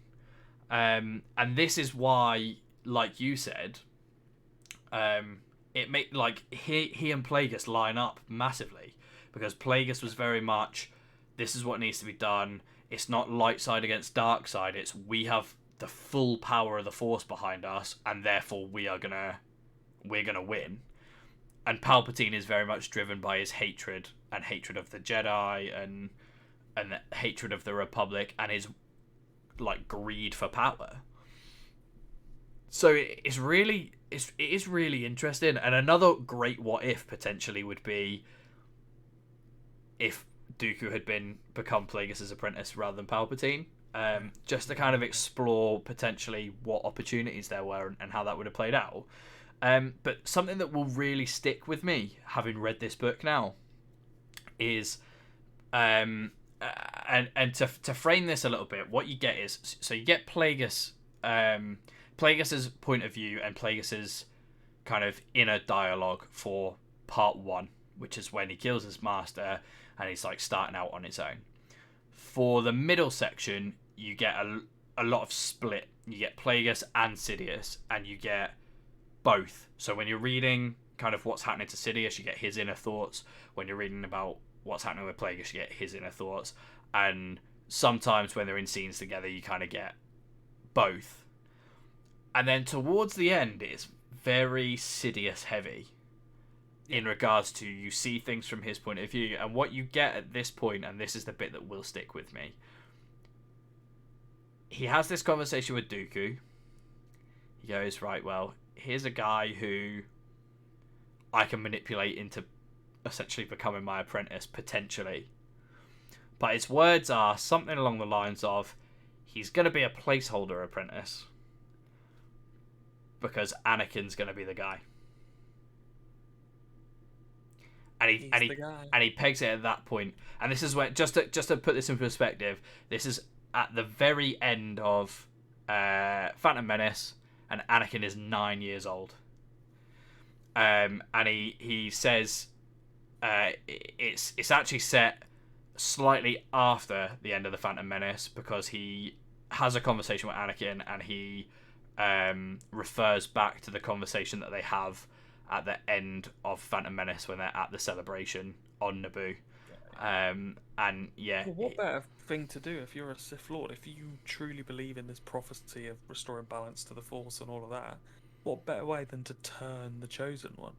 And this is why, like you said, it make like he and Plagueis line up massively, because Plagueis was very much, this is what needs to be done. It's not light side against dark side. It's, we have the full power of the Force behind us, and therefore we're gonna win. And Palpatine is very much driven by his hatred of the Jedi and hatred of the Republic and his, like, greed for power. So it is really interesting. And another great what if potentially would be if Dooku had become Plagueis' apprentice rather than Palpatine, just to kind of explore potentially what opportunities there were and how that would have played out. But something that will really stick with me, having read this book now, is and to frame this a little bit, what you get is, so you get Plagueis, Plagueis' point of view and Plagueis' kind of inner dialogue for part 1, which is when he kills his master and he's like starting out on his own. For the middle section, you get a lot of split. You get Plagueis and Sidious, and you get both. So when you're reading kind of what's happening to Sidious, you get his inner thoughts. When you're reading about what's happening with Plagueis, you get his inner thoughts. And sometimes when they're in scenes together, you kind of get both. And then towards the end, it's very Sidious heavy in regards to, you see things from his point of view. And what you get at this point, and this is the bit that will stick with me, he has this conversation with Dooku. He goes, right, well, here's a guy who I can manipulate into essentially becoming my apprentice, potentially. But his words are something along the lines of, he's going to be a placeholder apprentice because Anakin's going to be the guy. And he pegs it at that point. And this is where, just to put this in perspective, this is at the very end of Phantom Menace, and Anakin is 9 years old. And he says it's actually set slightly after the end of the Phantom Menace, because he has a conversation with Anakin and he refers back to the conversation that they have at the end of Phantom Menace when they're at the celebration on Naboo. And yeah, well, what better thing to do if you're a Sith Lord, if you truly believe in this prophecy of restoring balance to the Force and all of that? what better way than to turn the chosen one?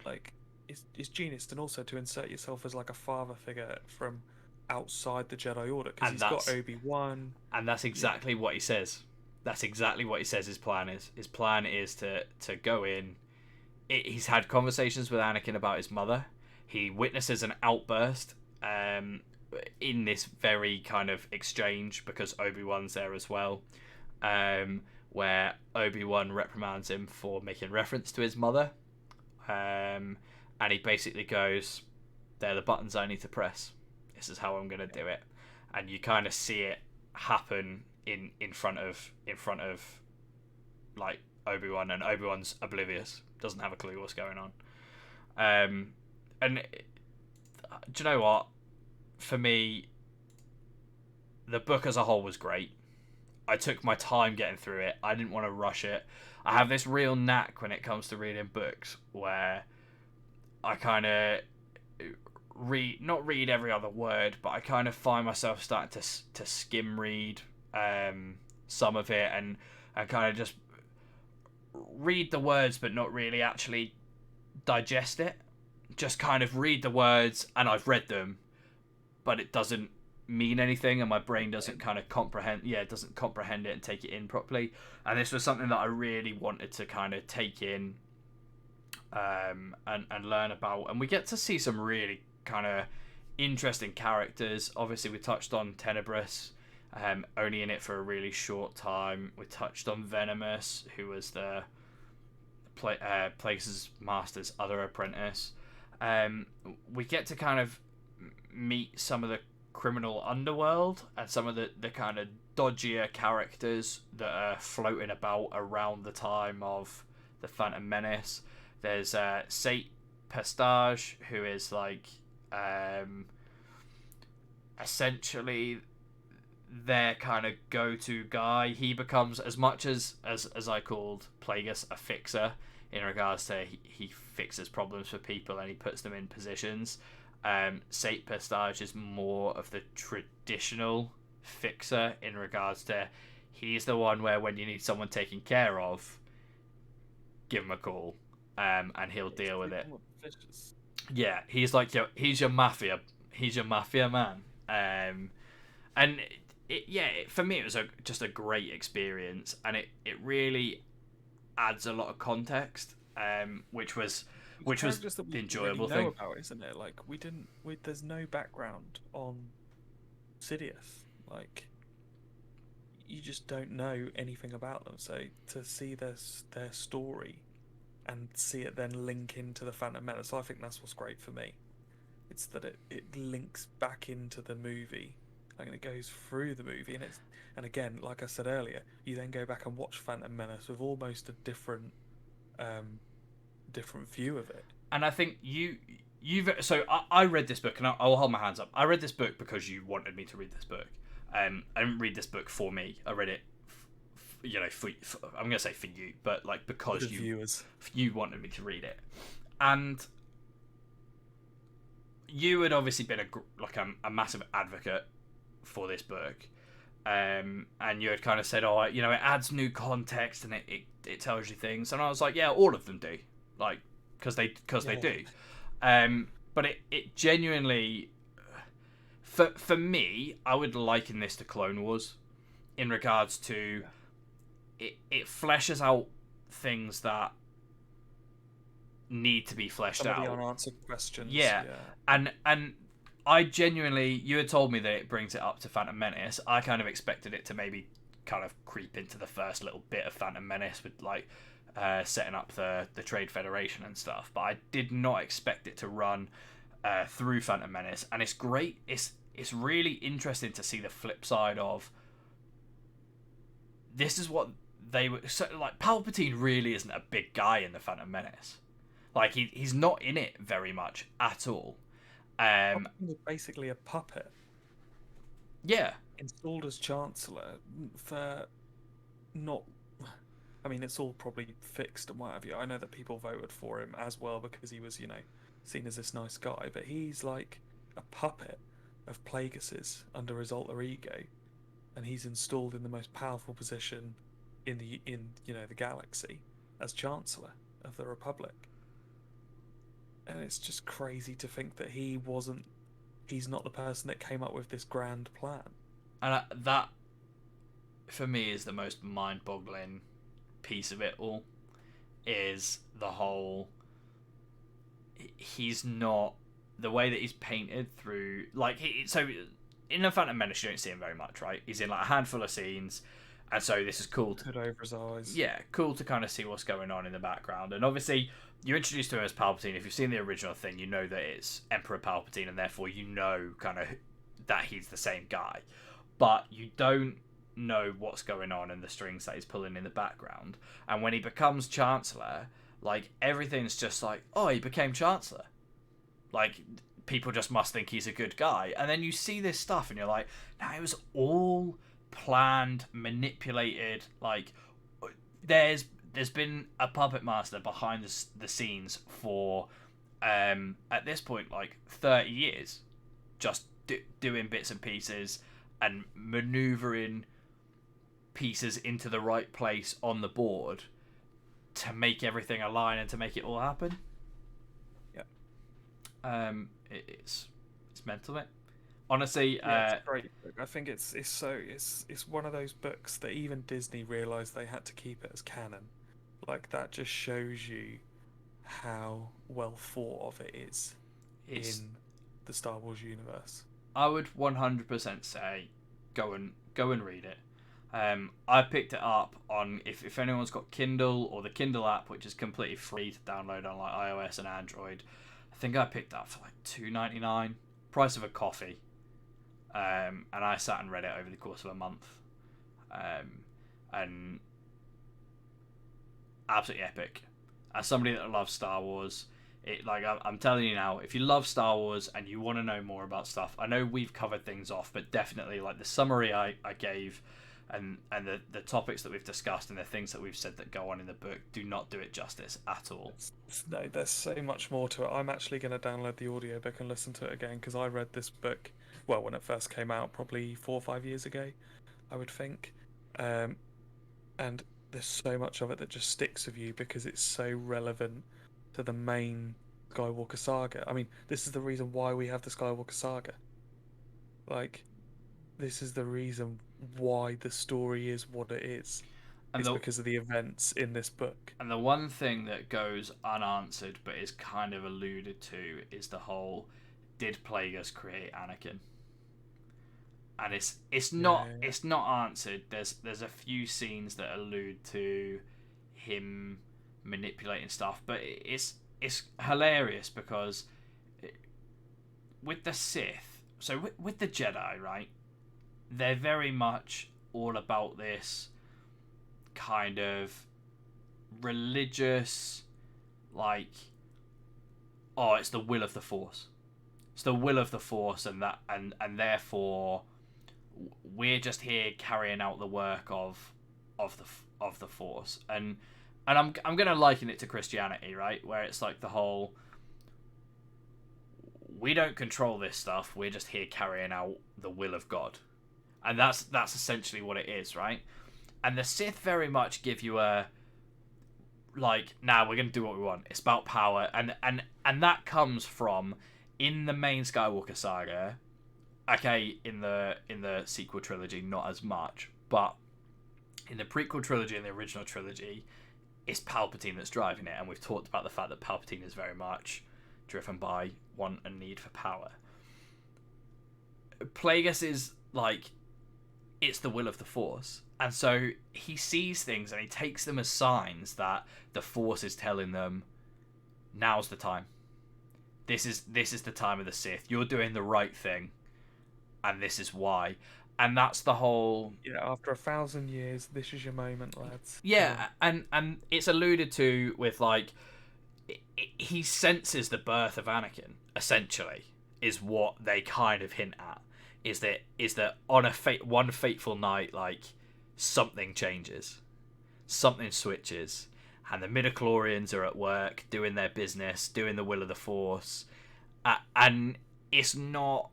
Like, it's genius, and also to insert yourself as like a father figure from outside the Jedi Order, because he's got Obi-Wan, and that's exactly what he says. That's exactly what he says. His plan is. His plan is to go in. He's had conversations with Anakin about his mother. He witnesses an outburst in this very kind of exchange, because Obi-Wan's there as well, where Obi-Wan reprimands him for making reference to his mother, and he basically goes, "They're the buttons I need to press. This is how I'm going to do it." And you kind of see it happen in front of like Obi-Wan, and Obi-Wan's oblivious, doesn't have a clue what's going on. And do you know what? For me, the book as a whole was great. I took my time getting through it. I didn't want to rush it. I have this real knack when it comes to reading books where I kind of not read every other word, but I kind of find myself starting to skim read some of it, and kind of just read the words but not really actually digest it. Just kind of read the words and I've read them, but it doesn't mean anything, and my brain doesn't kind of comprehend it and take it in properly. And this was something that I really wanted to kind of take in and learn about, and we get to see some really kind of interesting characters. Obviously we touched on Tenebrous, only in it for a really short time. We touched on Venomous, who was the Plagueis master's other apprentice. We get to kind of meet some of the criminal underworld and some of the kind of dodgier characters that are floating about around the time of the Phantom Menace. There's Sate Pestage, who is like essentially their kind of go-to guy. He becomes, as much as I called Plagueis a fixer, in regards to he fixes problems for people and he puts them in positions. Sate Pestage is more of the traditional fixer, in regards to he's the one where when you need someone taken care of, give him a call, and he'll deal with it. Yeah, he's like he's your mafia man. And for me it was just a great experience, and it really adds a lot of context, which was the enjoyable really know thing about, isn't it? Like there's no background on Sidious. Like, you just don't know anything about them. So to see their story and see it then link into the Phantom Menace, I think that's what's great for me. It's that it links back into the movie, and it goes through the movie, and again, like I said earlier, you then go back and watch Phantom Menace with almost a different view of it. And I think I read this book, and I'll hold my hands up. I read this book because you wanted me to read this book. I didn't read this book for me. I read it, for I'm gonna say for you, but like because you wanted me to read it, and you had obviously been a massive advocate for this book, and you had kind of said, "Oh, it adds new context and it tells you things," and I was like, "Yeah, all of them do, like because they do," but it genuinely. For me, I would liken this to Clone Wars, in regards to it fleshes out things that need to be fleshed out. Some of the unanswered questions. Yeah. And I genuinely, you had told me that it brings it up to Phantom Menace. I kind of expected it to maybe kind of creep into the first little bit of Phantom Menace with like setting up the Trade Federation and stuff, but I did not expect it to run through Phantom Menace, and it's great. It's really interesting to see the flip side of this is what they were. So, like, Palpatine really isn't a big guy in the Phantom Menace. Like, he's not in it very much at all. Palpatine was basically a puppet. Yeah. Installed as Chancellor for not. I mean, it's all probably fixed and what have you. I know that people voted for him as well because he was, seen as this nice guy, but he's like a puppet of Plagueis's under his alter ego, and he's installed in the most powerful position in the galaxy as Chancellor of the Republic. And it's just crazy to think that he's not the person that came up with this grand plan. And that, for me, is the most mind-boggling piece of it all. Is the whole... He's not... The way that he's painted through... So, in The Phantom Menace, you don't see him very much, right? He's in, a handful of scenes, and so this is cool. Hood over his eyes. Yeah, cool to kind of see what's going on in the background. And obviously, you're introduced to him as Palpatine. If you've seen the original thing, you know that it's Emperor Palpatine, and therefore you know kind of that he's the same guy. But you don't know what's going on and the strings that he's pulling in the background. And when he becomes Chancellor, everything's just he became Chancellor. People just must think he's a good guy. And then you see this stuff and you're like, nah, it was all planned, manipulated. There's been a puppet master behind the scenes for, at this point, 30 years. Just doing bits and pieces and maneuvering pieces into the right place on the board to make everything align and to make it all happen. Yeah. It's mental, mate. Honestly, it's a great book. I think it's one of those books that even Disney realised they had to keep it as canon. That just shows you how well thought of it is in the Star Wars universe. I would 100% say go and read it. I picked it up on if anyone's got Kindle or the Kindle app, which is completely free to download on iOS and Android. I think I picked it up for $2.99, price of a coffee. And I sat and read it over the course of a month. And absolutely epic. As somebody that loves Star Wars, I'm telling you now, if you love Star Wars and you want to know more about stuff, I know we've covered things off, but definitely the summary I gave and the topics that we've discussed and the things that we've said that go on in the book do not do it justice at all. No, there's so much more to it. I'm actually going to download the audiobook and listen to it again because I read this book, when it first came out, probably 4 or 5 years ago, I would think. And there's so much of it that just sticks with you because it's so relevant to the main Skywalker saga. I mean, this is the reason why we have the Skywalker saga. This is the reason why the story is what it is. It's because of the events in this book. And the one thing that goes unanswered but is kind of alluded to is the whole, did Plagueis create Anakin? And it's not answered. There's a few scenes that allude to him manipulating stuff, but it's hilarious because with the Sith, so with the Jedi, right? They're very much all about this kind of religious, it's the will of the Force. It's the will of the Force, and therefore we're just here carrying out the work of the Force, and I'm gonna liken it to Christianity, right? Where it's the whole, we don't control this stuff. We're just here carrying out the will of God, and that's essentially what it is, right? And the Sith very much give you a we're gonna do what we want. It's about power, and that comes from, in the main Skywalker saga. Okay, in the sequel trilogy, not as much, but in the prequel trilogy and the original trilogy, it's Palpatine that's driving it, and we've talked about the fact that Palpatine is very much driven by want and need for power. Plagueis is it's the will of the Force, and so he sees things and he takes them as signs that the Force is telling them, now's the time. This is the time of the Sith. You're doing the right thing. And this is why. And that's the whole... Yeah, after 1,000 years, this is your moment, lads. Yeah, and it's alluded to with, he senses the birth of Anakin, essentially, is what they kind of hint at. Is that on one fateful night, something changes. Something switches. And the midi-chlorians are at work, doing their business, doing the will of the Force. And it's not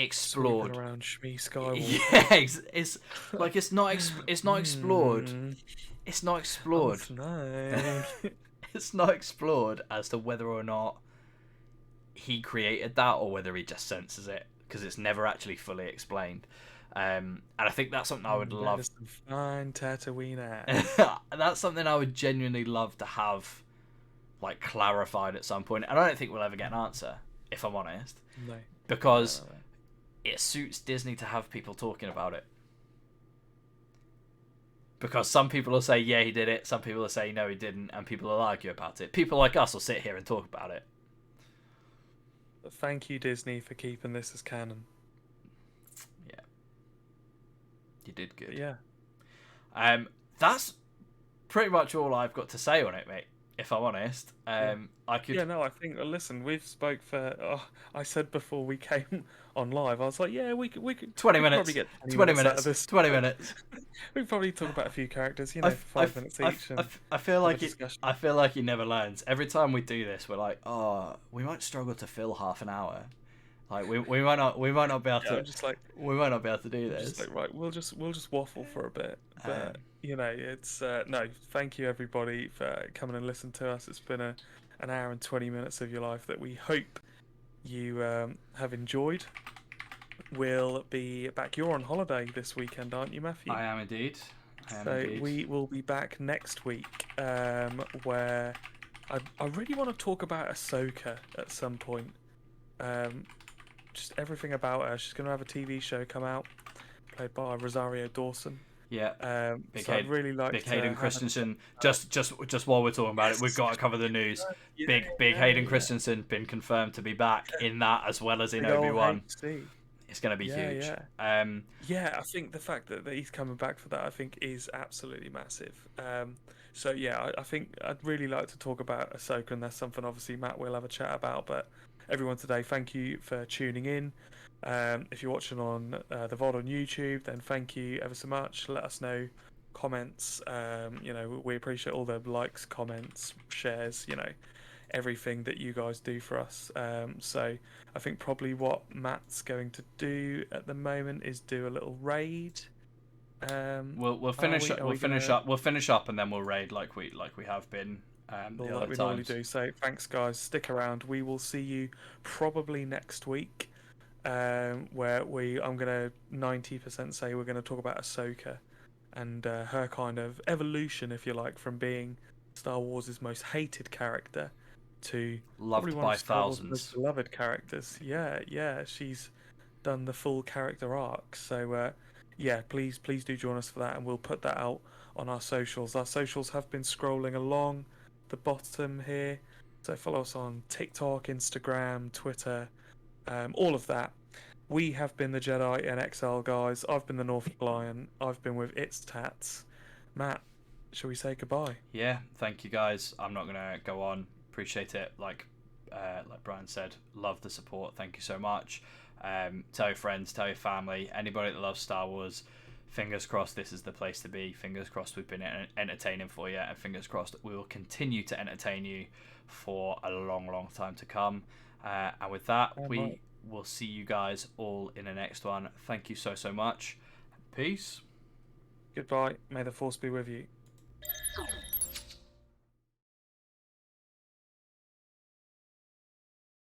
explored. Sweeping around Shmi Skywalker. Yeah, it's like it's not explored. It's not explored. Oh, no. It's not explored as to whether or not he created that or whether he just senses it, because it's never actually fully explained. And I think that's something I would love. Some fine Tatooine ass. That's something I would genuinely love to have, like, clarified at some point. And I don't think we'll ever get an answer, if I'm honest. No. Because it suits Disney to have people talking about it. Because some people will say, yeah, he did it. Some people will say, no, he didn't. And people will argue about it. People like us will sit here and talk about it. But thank you, Disney, for keeping this as canon. Yeah. You did good. But yeah. That's pretty much all I've got to say on it, mate. If I'm honest, I could. Yeah, no, I think. Listen, we've spoke for. I said before we came on live, I was like, yeah, we could. 20 minutes. Probably get 20 minutes out of minutes. this. 20 minutes. We could probably talk about a few characters, for 5 minutes each. I feel like I feel like he never learns. Every time we do this, we're like, oh, we might struggle to fill half an hour. Like we might not be able to. Just like, we might not be able to do this. Just like, right, we'll just waffle for a bit, but it's no. Thank you everybody for coming and listening to us. It's been an hour and 20 minutes of your life that we hope you have enjoyed. We'll be back. You're on holiday this weekend, aren't you, Matthew? I am indeed. We will be back next week, where I really want to talk about Ahsoka at some point. Just everything about her. She's going to have a TV show come out, played by Rosario Dawson. Yeah. I'd really like Big to Hayden Christensen. Just while we're talking about it, we've got to cover the news. Big Hayden Christensen been confirmed to be back in that as well as in Obi-Wan. It's going to be huge. Yeah, I think the fact that he's coming back for that, I think, is absolutely massive. I think I'd really like to talk about Ahsoka, and that's something obviously Matt will have a chat about. But everyone today, thank you for tuning in. If you're watching on the VOD on YouTube, then thank you ever so much. Let us know, comments. We appreciate all the likes, comments, shares. Everything that you guys do for us. So I think probably what Matt's going to do at the moment is do a little raid. We'll finish up and then we'll raid like we have been the other times. Normally do. So thanks guys, stick around. We will see you probably next week, where I'm gonna 90% say we're gonna talk about Ahsoka and her kind of evolution, if you like, from being Star Wars' most hated character to loved by thousands, most beloved characters. Yeah, she's done the full character arc. So please do join us for that, and we'll put that out on our socials. Our socials have been scrolling along the bottom here, so follow us on TikTok, Instagram, Twitter, all of that. We have been the Jedi in Exile guys. I've been the Norfolk Lion. I've been with It's Tats. Matt, shall we say goodbye? Yeah, thank you guys. I'm not gonna go on. Appreciate it. Like Brian said, love the support. Thank you so much. Tell your friends, tell your family, anybody that loves Star Wars. Fingers crossed this is the place to be. Fingers crossed we've been entertaining for you, and fingers crossed we will continue to entertain you for a long, long time to come. And with that, we will see you guys all in the next one. Thank you so much. Peace. Goodbye. May the Force be with you.